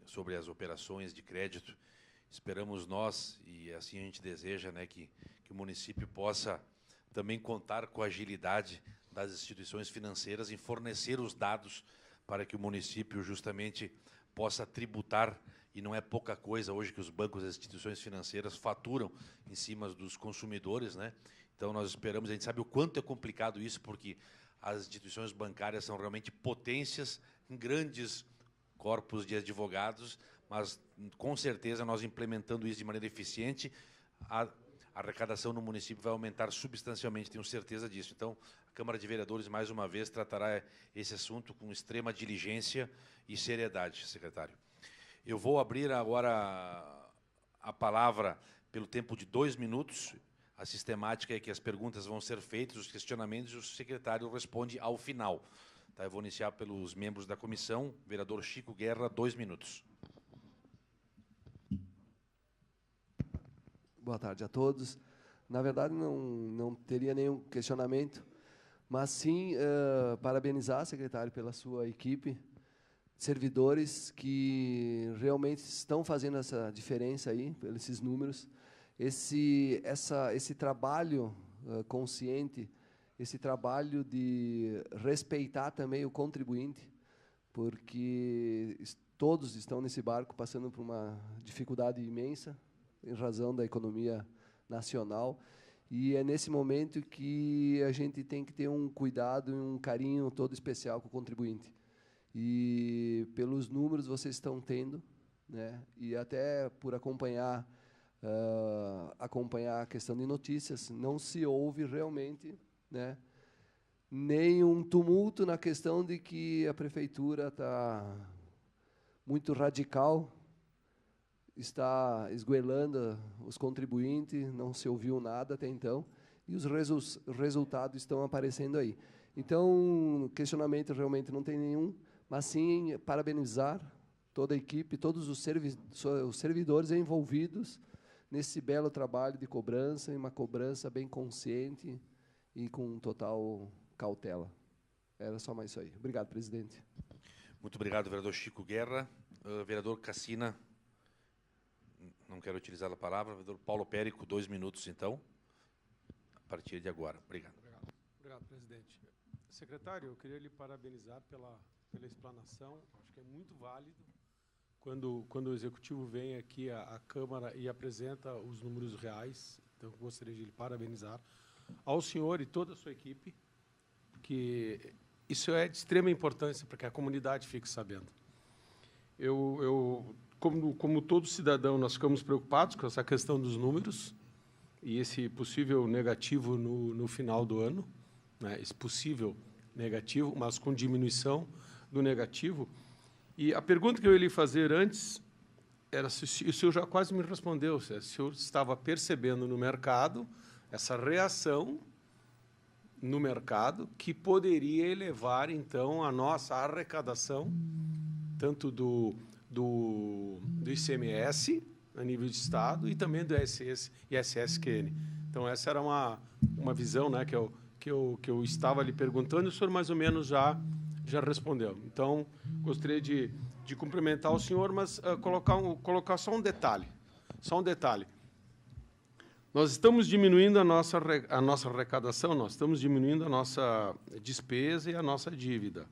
sobre as operações de crédito. Esperamos nós, e assim a gente deseja, né, que o município possa também contar com a agilidade das instituições financeiras em fornecer os dados para que o município justamente possa tributar, e não é pouca coisa hoje que os bancos e as instituições financeiras faturam em cima dos consumidores, né? Então, nós esperamos, a gente sabe o quanto é complicado isso, porque as instituições bancárias são realmente potências em grandes corpos de advogados, mas, com certeza, nós implementando isso de maneira eficiente, a arrecadação no município vai aumentar substancialmente, tenho certeza disso. Então, a Câmara de Vereadores, mais uma vez, tratará esse assunto com extrema diligência e seriedade, secretário. Eu vou abrir agora a palavra pelo tempo de 2 minutos. A sistemática é que as perguntas vão ser feitas, os questionamentos, e o secretário responde ao final. Tá, eu vou iniciar pelos membros da comissão. Vereador Chico Guerra, 2 minutos. Boa tarde a todos. Na verdade, não teria nenhum questionamento, mas sim parabenizar, secretário, pela sua equipe, servidores que realmente estão fazendo essa diferença aí, pelos esses números. Esse trabalho consciente, esse trabalho de respeitar também o contribuinte, porque todos estão nesse barco passando por uma dificuldade imensa, em razão da economia nacional. E é nesse momento que a gente tem que ter um cuidado e um carinho todo especial com o contribuinte. E pelos números vocês estão tendo, né? E até por acompanhar a questão de notícias, não se ouve realmente, né, nenhum tumulto na questão de que a prefeitura está muito radical, está esgoelando os contribuintes, não se ouviu nada até então, e os resultados estão aparecendo aí. Então, questionamento realmente não tem nenhum, mas sim parabenizar toda a equipe, todos os servidores envolvidos nesse belo trabalho de cobrança, e uma cobrança bem consciente e com total cautela. Era só mais isso aí. Obrigado, presidente. Muito obrigado, vereador Chico Guerra. Vereador Cassina, não quero utilizar a palavra. Vereador Paulo Périco, 2 minutos, então, a partir de agora. Obrigado. Obrigado, presidente. Secretário, eu queria lhe parabenizar pela explanação. Acho que é muito válido quando o Executivo vem aqui à Câmara e apresenta os números reais. Então, eu gostaria de lhe parabenizar. Ao senhor e toda a sua equipe, que isso é de extrema importância para que a comunidade fique sabendo. Como todo cidadão, nós ficamos preocupados com essa questão dos números e esse possível negativo no final do ano, né, esse possível negativo, mas com diminuição do negativo. E a pergunta que eu ia lhe fazer antes era se o senhor já quase me respondeu, se o senhor estava percebendo no mercado essa reação no mercado que poderia elevar, então, a nossa arrecadação, tanto do ICMS, a nível de Estado, e também do ISS-QN. Então, essa era uma visão, né, que eu estava lhe perguntando, e o senhor mais ou menos já respondeu. Então, gostaria de cumprimentar o senhor, mas colocar só um detalhe. Nós estamos diminuindo a nossa arrecadação, nós estamos diminuindo a nossa despesa e a nossa dívida.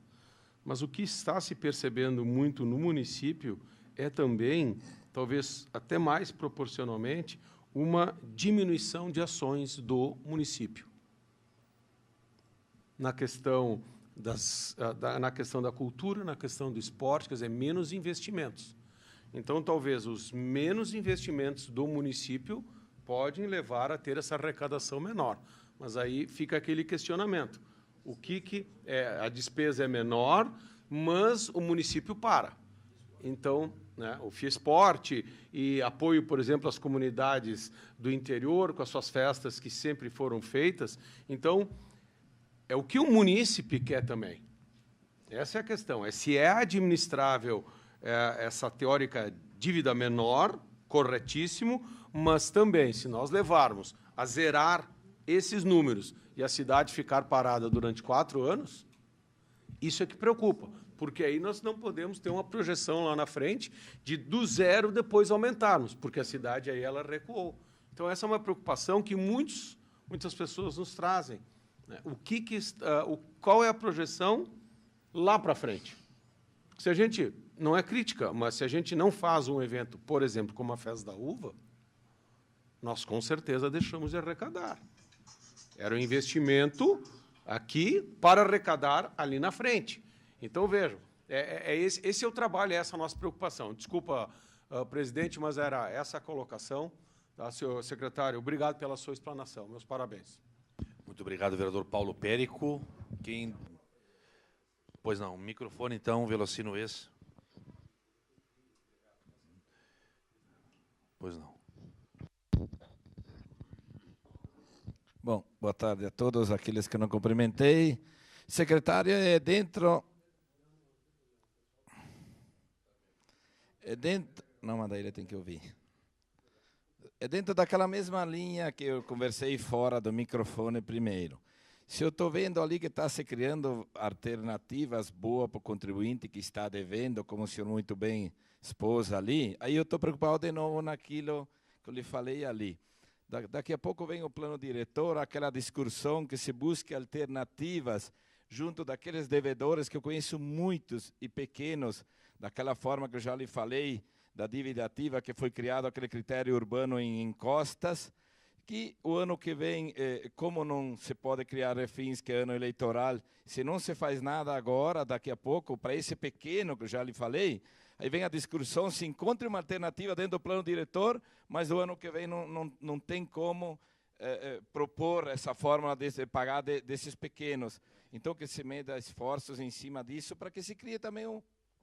Mas o que está se percebendo muito no município é também, talvez até mais proporcionalmente, uma diminuição de ações do município. Na questão da cultura, na questão do esporte, quer dizer, menos investimentos. Então, talvez os menos investimentos do município podem levar a ter essa arrecadação menor. Mas aí fica aquele questionamento. A despesa é menor, mas o município para. Então, né, o FIESPORT e apoio, por exemplo, às comunidades do interior, com as suas festas que sempre foram feitas. Então, é o que o munícipe quer também. Essa é a questão. Se é administrável essa teórica dívida menor, corretíssimo, mas também, se nós levarmos a zerar esses números e a cidade ficar parada durante 4 anos, isso é que preocupa, porque aí nós não podemos ter uma projeção lá na frente do zero depois aumentarmos, porque a cidade aí ela recuou. Então, essa é uma preocupação que muitas pessoas nos trazem. Né? Qual é a projeção lá para frente? Se a gente, não é crítica, mas se a gente não faz um evento, por exemplo, como a Festa da Uva, nós com certeza deixamos de arrecadar. Era um investimento aqui para arrecadar ali na frente. Então, vejam, esse é o trabalho, essa é a nossa preocupação. Desculpa, presidente, mas era essa a colocação. Tá, senhor secretário, obrigado pela sua explanação. Meus parabéns. Muito obrigado, vereador Paulo Périco. Pois não, microfone, então, Velocino Ex. Pois não. Bom, boa tarde a todos aqueles que não cumprimentei. Secretário, é dentro... Não, mas daí ele tem que ouvir. É dentro daquela mesma linha que eu conversei fora do microfone primeiro. Se eu estou vendo ali que está se criando alternativas boas para o contribuinte que está devendo, como o senhor muito bem expôs ali, aí eu estou preocupado de novo naquilo que eu lhe falei ali. Daqui a pouco vem o plano diretor, aquela discussão que se busque alternativas junto daqueles devedores que eu conheço muitos e pequenos, daquela forma que eu já lhe falei, da dívida ativa que foi criado aquele critério urbano em costas, que o ano que vem, como não se pode criar refins que é ano eleitoral, se não se faz nada agora, daqui a pouco, para esse pequeno que eu já lhe falei, aí vem a discussão, se encontre uma alternativa dentro do plano diretor, mas o ano que vem não tem como propor essa fórmula de pagar desses pequenos. Então, que se meda esforços em cima disso, para que se crie também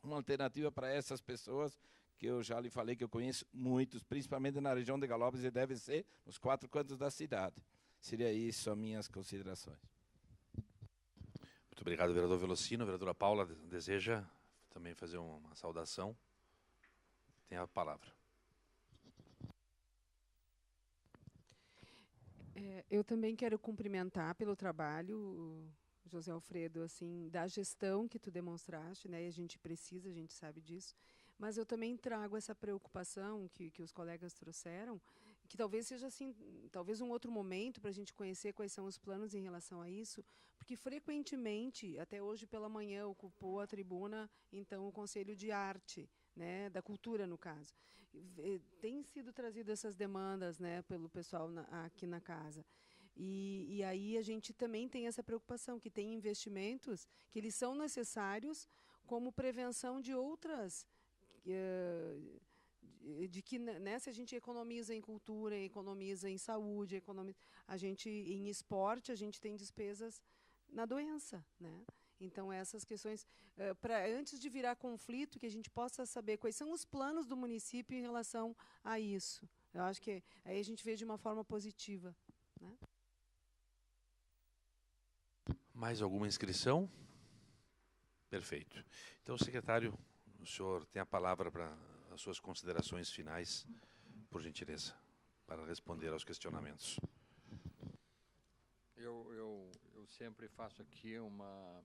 uma alternativa para essas pessoas, que eu já lhe falei que eu conheço muitos, principalmente na região de Galópolis, e deve ser nos 4 cantos da cidade. Seria isso as minhas considerações. Muito obrigado, vereador Velocino. A vereadora Paula deseja também fazer uma saudação. Tem a palavra. Eu também quero cumprimentar pelo trabalho, José Alfredo, assim, da gestão que tu demonstraste, né? E a gente precisa, a gente sabe disso. Mas eu também trago essa preocupação que os colegas trouxeram, que talvez seja assim, talvez um outro momento para a gente conhecer quais são os planos em relação a isso, porque frequentemente, até hoje pela manhã, ocupou a tribuna, então, o Conselho de Arte, né, da Cultura, no caso. Tem sido trazido essas demandas, né, pelo pessoal aqui na casa. E aí a gente também tem essa preocupação, que tem investimentos que eles são necessários como prevenção de outras... de que, né, se a gente economiza em cultura, economiza em saúde, a gente em esporte, a gente tem despesas na doença, né? Então essas questões, antes de virar conflito, que a gente possa saber quais são os planos do município em relação a isso. Eu acho que aí a gente vê de uma forma positiva, né? Mais alguma inscrição? Perfeito. Então, secretário, o senhor tem a palavra para as suas considerações finais, por gentileza, para responder aos questionamentos. Eu sempre faço aqui uma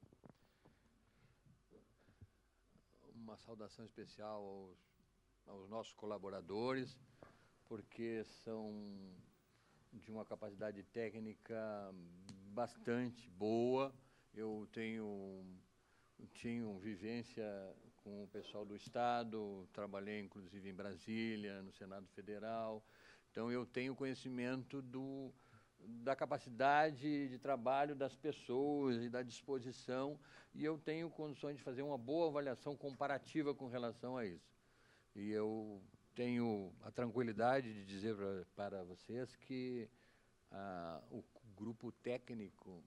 saudação especial aos nossos colaboradores, porque são de uma capacidade técnica bastante boa. Eu tinha vivência com o pessoal do Estado, trabalhei inclusive em Brasília, no Senado Federal, então eu tenho conhecimento da capacidade de trabalho das pessoas e da disposição, e eu tenho condições de fazer uma boa avaliação comparativa com relação a isso. E eu tenho a tranquilidade de dizer para vocês que o grupo técnico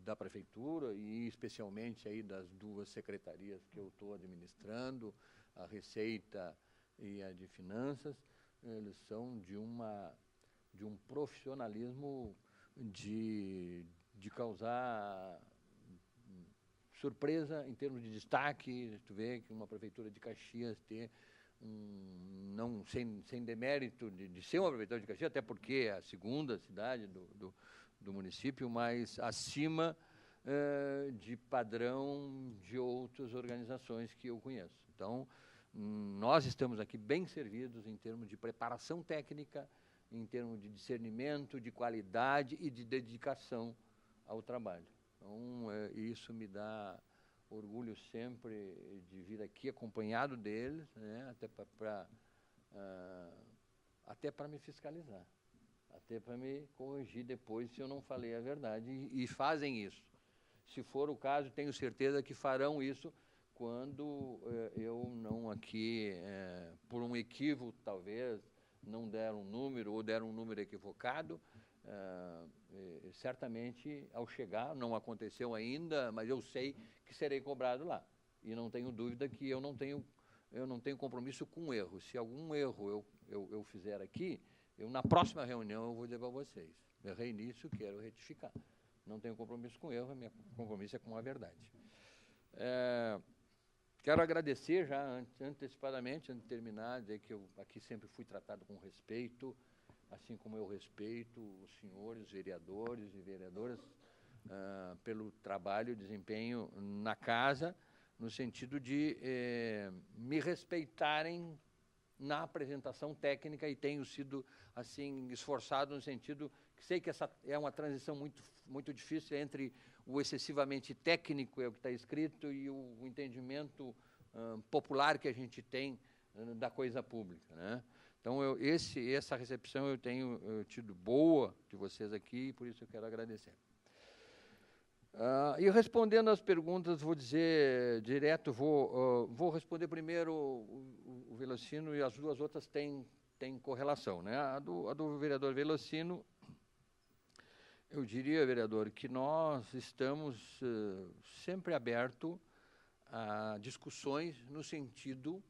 da Prefeitura, e especialmente aí das 2 secretarias que eu estou administrando, a Receita e a de Finanças, eles são de um profissionalismo de causar surpresa em termos de destaque. Tu vê que uma prefeitura de Caxias ter não sem demérito de ser uma prefeitura de Caxias, até porque é a segunda cidade do município, mas acima de padrão de outras organizações que eu conheço. Então, nós estamos aqui bem servidos em termos de preparação técnica, em termos de discernimento, de qualidade e de dedicação ao trabalho. Então, isso me dá orgulho sempre de vir aqui acompanhado deles, né, até para me fiscalizar, até para me corrigir depois se eu não falei a verdade, e fazem isso. Se for o caso, tenho certeza que farão isso quando eu não aqui, por um equívoco talvez, não deram um número ou deram um número equivocado, certamente ao chegar, não aconteceu ainda, mas eu sei que serei cobrado lá. E não tenho dúvida que eu não tenho compromisso com erro. Se algum erro eu fizer aqui, na próxima reunião eu vou dizer para vocês, errei nisso, quero retificar. Não tenho compromisso com erro, meu compromisso é com a verdade. Quero agradecer já antecipadamente, antes de terminar, dizer que eu aqui sempre fui tratado com respeito, assim como eu respeito os senhores vereadores e vereadoras pelo trabalho e desempenho na casa, no sentido de me respeitarem na apresentação técnica, e tenho sido assim esforçado no sentido que sei que essa é uma transição muito difícil entre o excessivamente técnico, é o que está escrito, e o entendimento popular que a gente tem da coisa pública, né? Então, essa recepção eu tenho tido boa de vocês aqui, e por isso eu quero agradecer. E respondendo às perguntas, vou dizer direto, vou responder primeiro o Velocino, e as duas outras têm correlação, né? A do vereador Velocino, eu diria, vereador, que nós estamos sempre abertos a discussões no sentido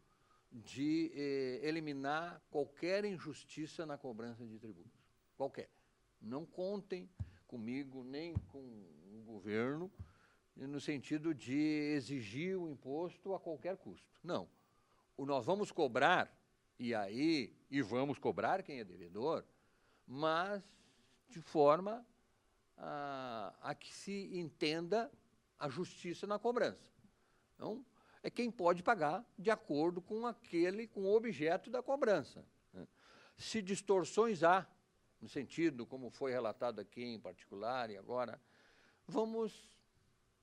de eliminar qualquer injustiça na cobrança de tributos. Qualquer. Não contem comigo, nem com o governo, no sentido de exigir o imposto a qualquer custo. Não. Nós vamos cobrar, e vamos cobrar quem é devedor, mas de forma a que se entenda a justiça na cobrança. Então, é quem pode pagar de acordo com o objeto da cobrança, né? Se distorções há, no sentido, como foi relatado aqui em particular, e agora, vamos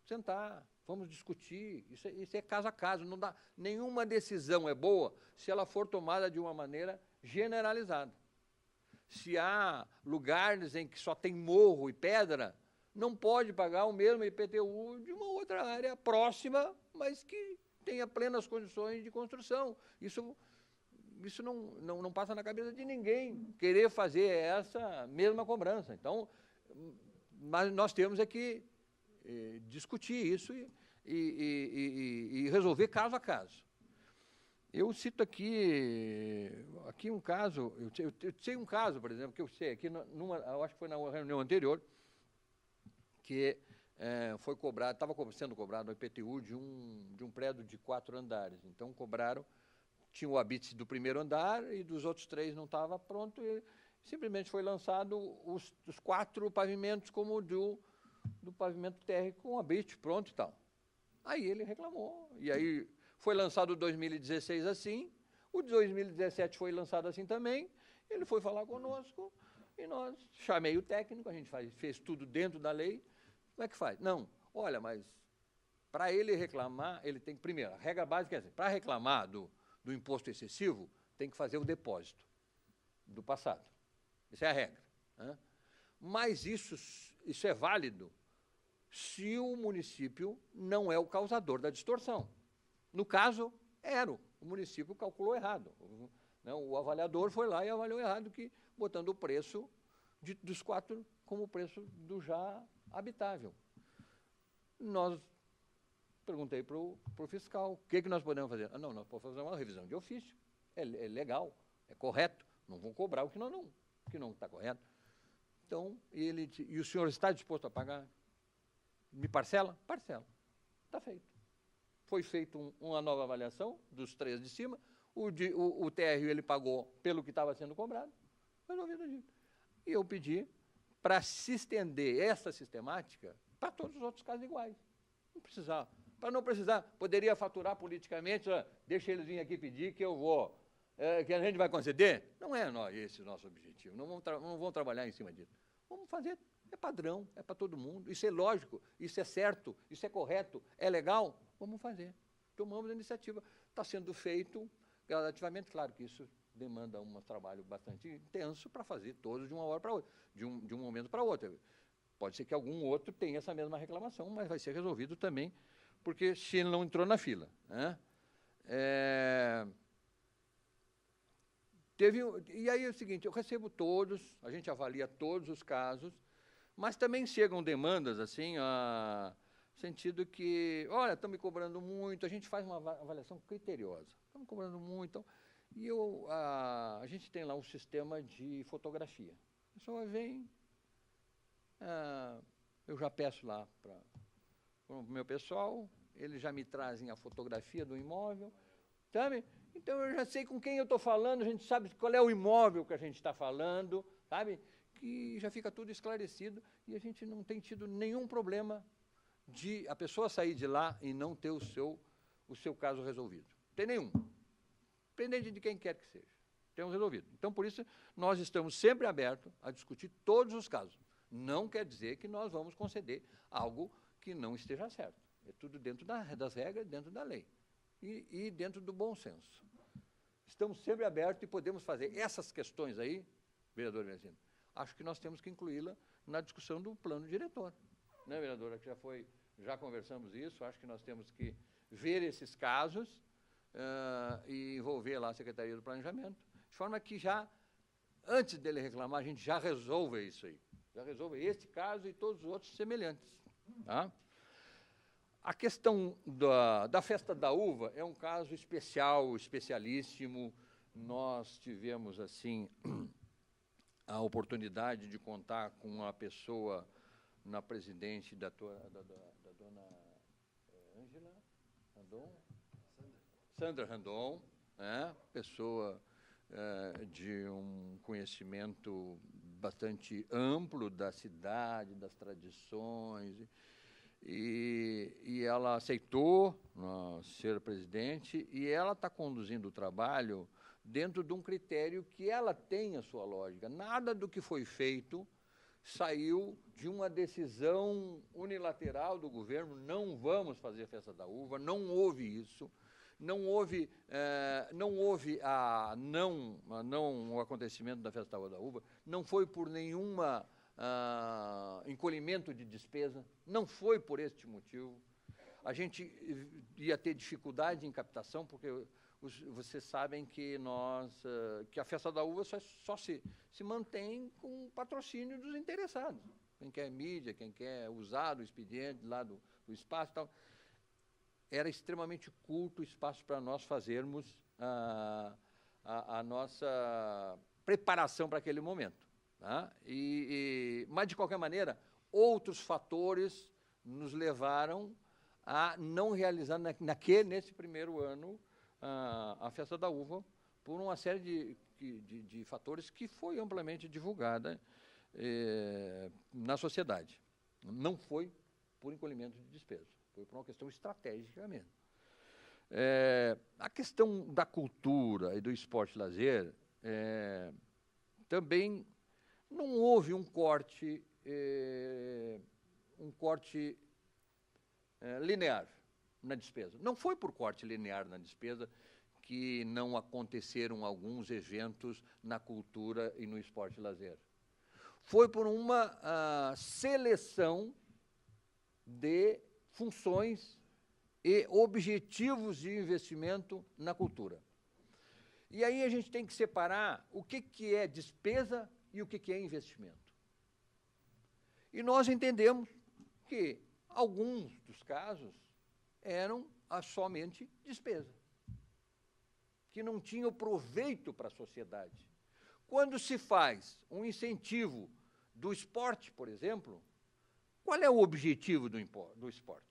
sentar, vamos discutir, isso é caso a caso, não dá, nenhuma decisão é boa se ela for tomada de uma maneira generalizada. Se há lugares em que só tem morro e pedra, não pode pagar o mesmo IPTU de uma outra área próxima, mas que tenha plenas condições de construção. Isso não passa na cabeça de ninguém querer fazer essa mesma cobrança. Então, mas nós temos que discutir isso e resolver caso a caso. Eu cito aqui um caso, eu sei um caso, por exemplo, que eu sei aqui, eu acho que foi na reunião anterior, que foi cobrado, estava sendo cobrado o IPTU de um prédio de 4 andares. Então, cobraram, tinha o habite do primeiro andar e dos outros 3 não estava pronto, e simplesmente foi lançado os 4 pavimentos como do pavimento térreo com habite pronto e tal. Aí ele reclamou, e aí foi lançado o 2016 assim, o 2017 foi lançado assim também, ele foi falar conosco, e nós, chamei o técnico, a gente fez tudo dentro da lei. Como é que faz? Não, olha, mas para ele reclamar, ele tem que, primeiro, a regra básica é assim, para reclamar do imposto excessivo, tem que fazer o depósito do passado. Essa é a regra, né? Mas isso é válido se o município não é o causador da distorção. No caso, o município calculou errado. O avaliador foi lá e avaliou errado, botando o preço dos 4 como o preço do já habitável. Perguntei para o fiscal, o que nós podemos fazer? Não, nós podemos fazer uma revisão de ofício, é legal, é correto, não vão cobrar o que não está correto. Então, e o senhor está disposto a pagar? Me parcela? Parcela. Está feito. Foi feita uma nova avaliação dos 3 de cima, o térreo ele pagou pelo que estava sendo cobrado, resolvido a gente. E eu pedi para se estender essa sistemática para todos os outros casos iguais. Não precisava. Para não precisar, poderia faturar politicamente, deixa eles virem aqui pedir que eu vou, que a gente vai conceder. Não é esse o nosso objetivo, não vamos trabalhar em cima disso. Vamos fazer, é padrão, é para todo mundo, isso é lógico, isso é certo, isso é correto, é legal, vamos fazer. Tomamos a iniciativa. Está sendo feito gradativamente, claro que isso demanda um trabalho bastante intenso para fazer todos de uma hora para outra, de um momento para outro. Pode ser que algum outro tenha essa mesma reclamação, mas vai ser resolvido também, porque se ele não entrou na fila, né? E aí é o seguinte, eu recebo todos, a gente avalia todos os casos, mas também chegam demandas, assim, no sentido que, olha, estão me cobrando muito, a gente faz uma avaliação criteriosa, estão me cobrando muito, e a gente tem lá um sistema de fotografia. A pessoa vem, eu já peço lá para o meu pessoal, eles já me trazem a fotografia do imóvel, sabe? Então, eu já sei com quem eu estou falando, a gente sabe qual é o imóvel que a gente está falando, sabe? Que já fica tudo esclarecido e a gente não tem tido nenhum problema de a pessoa sair de lá e não ter o seu caso resolvido. Tem nenhum. Independente de quem quer que seja. Temos resolvido. Então, por isso, nós estamos sempre abertos a discutir todos os casos. Não quer dizer que nós vamos conceder algo que não esteja certo. É tudo dentro das regras, dentro da lei. E dentro do bom senso. estamos sempre abertos e podemos fazer essas questões aí, vereador Merzino, acho que nós temos que incluí-la na discussão do plano diretor. Né, vereadora, que já conversamos isso, acho que nós temos que ver esses casos e envolver lá a Secretaria do Planejamento, de forma que já, antes dele reclamar, a gente já resolve isso aí. Já resolve esse caso e todos os outros semelhantes. Tá? A questão da festa da uva é um caso especial, especialíssimo. Nós tivemos, assim, a oportunidade de contar com uma pessoa na presidente da dona Ângela Randon? Sandra Randon, né? Pessoa de um conhecimento bastante amplo da cidade, das tradições, e ela aceitou ser presidente, e ela está conduzindo o trabalho dentro de um critério que ela tem a sua lógica. Nada do que foi feito saiu de uma decisão unilateral do governo, não vamos fazer a festa da uva, não houve isso. Não houve o acontecimento da festa da uva, não foi por nenhuma encolhimento de despesa, não foi por este motivo. A gente ia ter dificuldade em captação, porque vocês sabem que que a festa da uva só se mantém com o patrocínio dos interessados. Quem quer mídia, quem quer usar o expediente lá do espaço e tal. Era extremamente curto o espaço para nós fazermos a nossa preparação para aquele momento. Tá? Mas, de qualquer maneira, outros fatores nos levaram a não realizar nesse primeiro ano a festa da uva, por uma série de fatores que foi amplamente divulgada na sociedade. Não foi por encolhimento de despesa. Foi por uma questão estratégica mesmo. A questão da cultura e do esporte e lazer, também não houve um corte linear na despesa. Não foi por corte linear na despesa que não aconteceram alguns eventos na cultura e no esporte e lazer. Foi por uma seleção de funções e objetivos de investimento na cultura. E aí a gente tem que separar o que é despesa e o que é investimento. E nós entendemos que alguns dos casos eram somente despesa, que não tinham proveito para a sociedade. Quando se faz um incentivo do esporte, por exemplo, qual é o objetivo do esporte?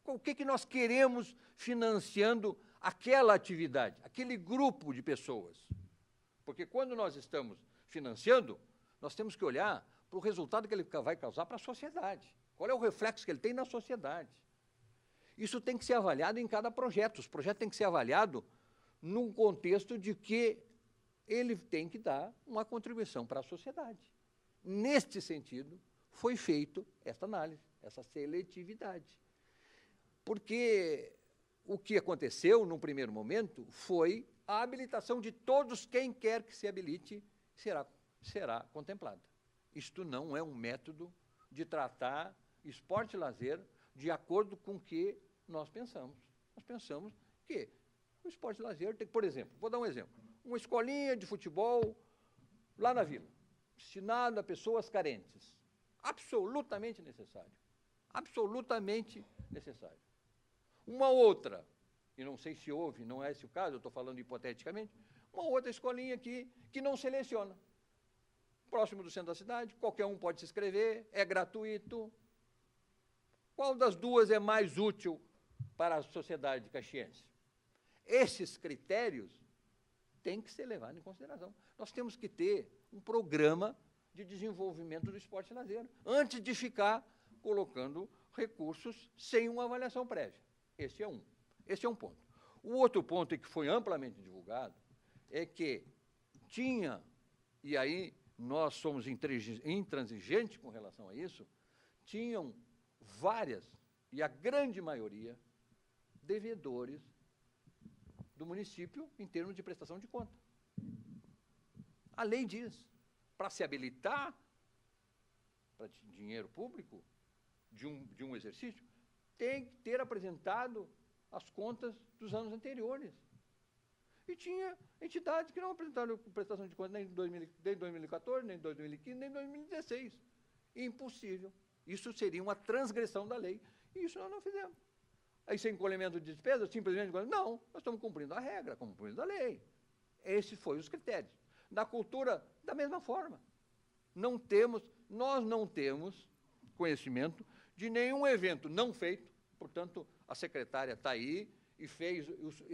O que nós queremos financiando aquela atividade, aquele grupo de pessoas? Porque quando nós estamos financiando, nós temos que olhar para o resultado que ele vai causar para a sociedade. Qual é o reflexo que ele tem na sociedade? Isso tem que ser avaliado em cada projeto. Os projetos têm que ser avaliados num contexto de que ele tem que dar uma contribuição para a sociedade. Neste sentido, foi feito esta análise, essa seletividade. Porque o que aconteceu, num primeiro momento, foi a habilitação de todos, quem quer que se habilite, será contemplada. Isto não é um método de tratar esporte e lazer de acordo com o que nós pensamos. Nós pensamos que o esporte e lazer tem, por exemplo, vou dar um exemplo, uma escolinha de futebol lá na vila, destinada a pessoas carentes. Absolutamente necessário. Absolutamente necessário. Uma outra, e não sei se houve, não é esse o caso, eu estou falando hipoteticamente, uma outra escolinha que não seleciona. Próximo do centro da cidade, qualquer um pode se inscrever, é gratuito. Qual das duas é mais útil para a sociedade caxiense? Esses critérios têm que ser levados em consideração. Nós temos que ter um programa de desenvolvimento do esporte e lazer, antes de ficar colocando recursos sem uma avaliação prévia. Esse é um ponto. O outro ponto que foi amplamente divulgado é que tinha, e aí nós somos intransigentes com relação a isso, tinham várias, e a grande maioria, devedores do município em termos de prestação de conta. A lei diz, para se habilitar para dinheiro público de um exercício, tem que ter apresentado as contas dos anos anteriores. E tinha entidades que não apresentaram prestação de contas nem em 2014, nem em 2015, nem em 2016. Impossível. Isso seria uma transgressão da lei. E isso nós não fizemos. Aí, sem encolhimento de despesa, simplesmente, não, nós estamos cumprindo a regra, cumprindo a lei. Esses foram os critérios. Na cultura, da mesma forma. Nós não temos conhecimento de nenhum evento não feito, portanto, a secretária está aí e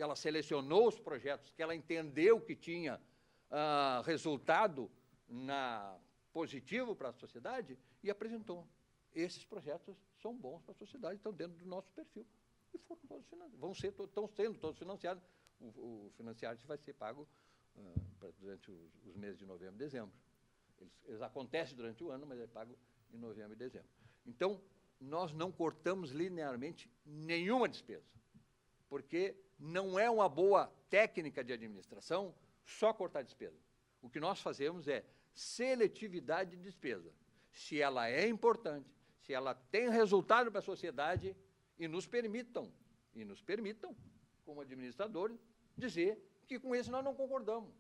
ela selecionou os projetos que ela entendeu que tinha resultado positivo para a sociedade e apresentou. Esses projetos são bons para a sociedade, estão dentro do nosso perfil. E foram todos financiados. Estão sendo todos financiados. O financiamento vai ser pago durante os meses de novembro e dezembro. Eles acontecem durante o ano, mas é pago em novembro e dezembro. Então, nós não cortamos linearmente nenhuma despesa, porque não é uma boa técnica de administração só cortar despesa. O que nós fazemos é seletividade de despesa. Se ela é importante, se ela tem resultado para a sociedade, e nos permitam, como administradores, dizer que com esse nós não concordamos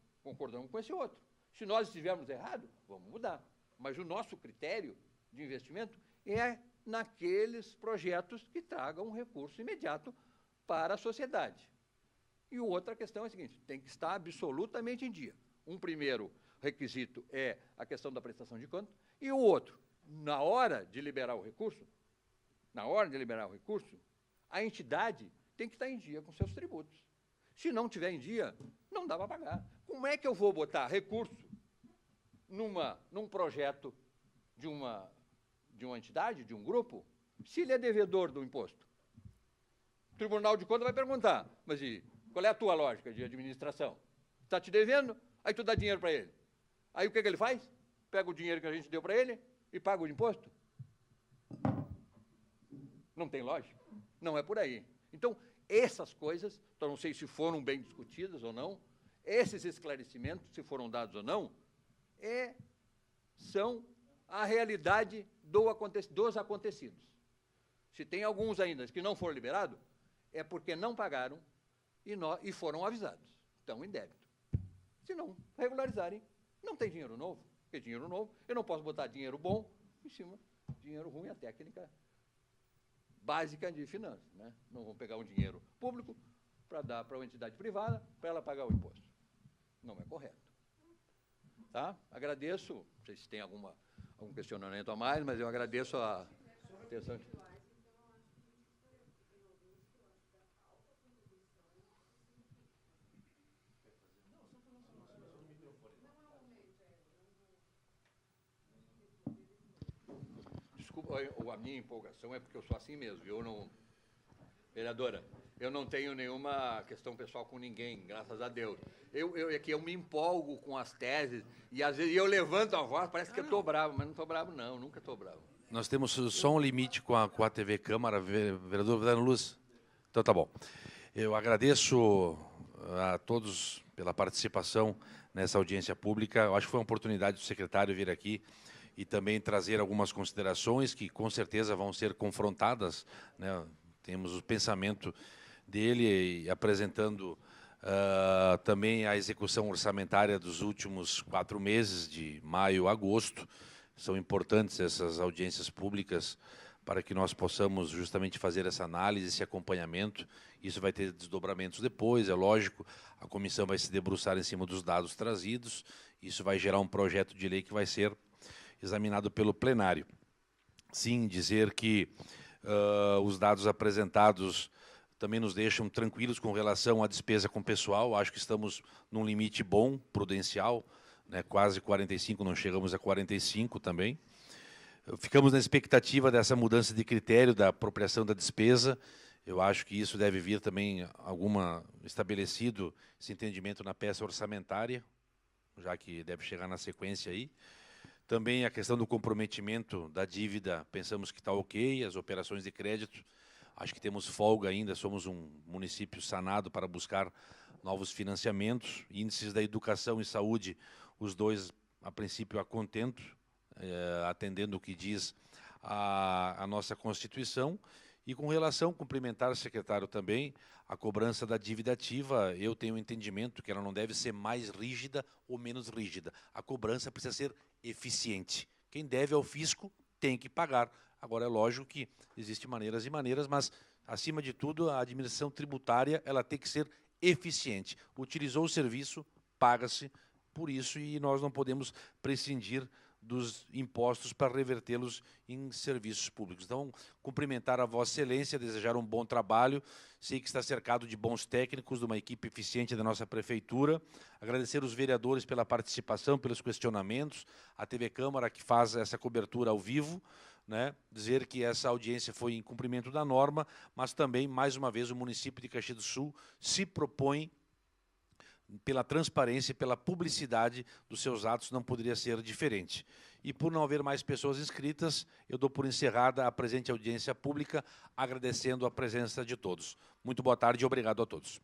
com esse outro. Se nós estivermos errados, vamos mudar. Mas o nosso critério de investimento é naqueles projetos que tragam um recurso imediato para a sociedade. E outra questão é a seguinte, tem que estar absolutamente em dia. Um primeiro requisito é a questão da prestação de contas, e o outro, na hora de liberar o recurso, a entidade tem que estar em dia com seus tributos. Se não tiver em dia, não dá para pagar. Como é que eu vou botar recurso num projeto de uma entidade, de um grupo, se ele é devedor do imposto? O Tribunal de Contas vai perguntar, mas qual é a tua lógica de administração? Está te devendo? Aí tu dá dinheiro para ele. Aí o que ele faz? Pega o dinheiro que a gente deu para ele e paga o imposto? Não tem lógica? Não é por aí. Então, essas coisas, então não sei se foram bem discutidas ou não, esses esclarecimentos, se foram dados ou não, são a realidade dos acontecidos. Se tem alguns ainda que não foram liberados, é porque não pagaram e foram avisados. Estão em débito. Se não regularizarem, não tem dinheiro novo. Porque dinheiro novo, eu não posso botar dinheiro bom em cima de dinheiro ruim, a técnica básica de finanças, né? Não vão pegar um dinheiro público para dar para uma entidade privada para ela pagar o imposto. Não é correto. Tá? Agradeço, não sei se tem algum questionamento a mais, mas eu agradeço a atenção. Desculpa, a minha empolgação é porque eu sou assim mesmo. Vereadora, eu não tenho nenhuma questão pessoal com ninguém, graças a Deus. Eu me empolgo com as teses e às vezes eu levanto a voz, parece que eu estou bravo, mas não estou bravo não, nunca estou bravo. Nós temos só um limite com a TV Câmara, vereador Vidano Luz. Então tá bom. Eu agradeço a todos pela participação nessa audiência pública. Eu acho que foi uma oportunidade do secretário vir aqui e também trazer algumas considerações que com certeza vão ser confrontadas, né? Temos o pensamento dele apresentando também a execução orçamentária dos últimos 4 meses, de maio a agosto. São importantes essas audiências públicas para que nós possamos justamente fazer essa análise, esse acompanhamento. Isso vai ter desdobramentos depois, é lógico, a comissão vai se debruçar em cima dos dados trazidos, isso vai gerar um projeto de lei que vai ser examinado pelo plenário. Sim, dizer que os dados apresentados também nos deixam tranquilos com relação à despesa com pessoal. Acho que estamos num limite bom, prudencial, né, quase 45, não chegamos a 45 também. Ficamos na expectativa dessa mudança de critério da apropriação da despesa. Eu acho que isso deve vir também estabelecido esse entendimento na peça orçamentária, já que deve chegar na sequência aí. Também a questão do comprometimento da dívida, pensamos que está ok, as operações de crédito Acho que temos folga ainda, somos um município sanado para buscar novos financiamentos. Índices da educação e saúde, os dois, a princípio, a contento, atendendo o que diz a nossa Constituição. E com relação, cumprimentar o secretário também, a cobrança da dívida ativa, eu tenho um entendimento que ela não deve ser mais rígida ou menos rígida. A cobrança precisa ser eficiente. Quem deve ao fisco tem que pagar. Agora, é lógico que existem maneiras e maneiras, mas, acima de tudo, a administração tributária ela tem que ser eficiente. Utilizou o serviço, paga-se por isso, e nós não podemos prescindir dos impostos para revertê-los em serviços públicos. Então, cumprimentar a Vossa Excelência, desejar um bom trabalho, sei que está cercado de bons técnicos, de uma equipe eficiente da nossa Prefeitura, agradecer os vereadores pela participação, pelos questionamentos, a TV Câmara que faz essa cobertura ao vivo, né? Dizer que essa audiência foi em cumprimento da norma, mas também, mais uma vez, o município de Caxias do Sul se propõe pela transparência e pela publicidade dos seus atos, não poderia ser diferente. E por não haver mais pessoas inscritas, eu dou por encerrada a presente audiência pública, agradecendo a presença de todos. Muito boa tarde e obrigado a todos.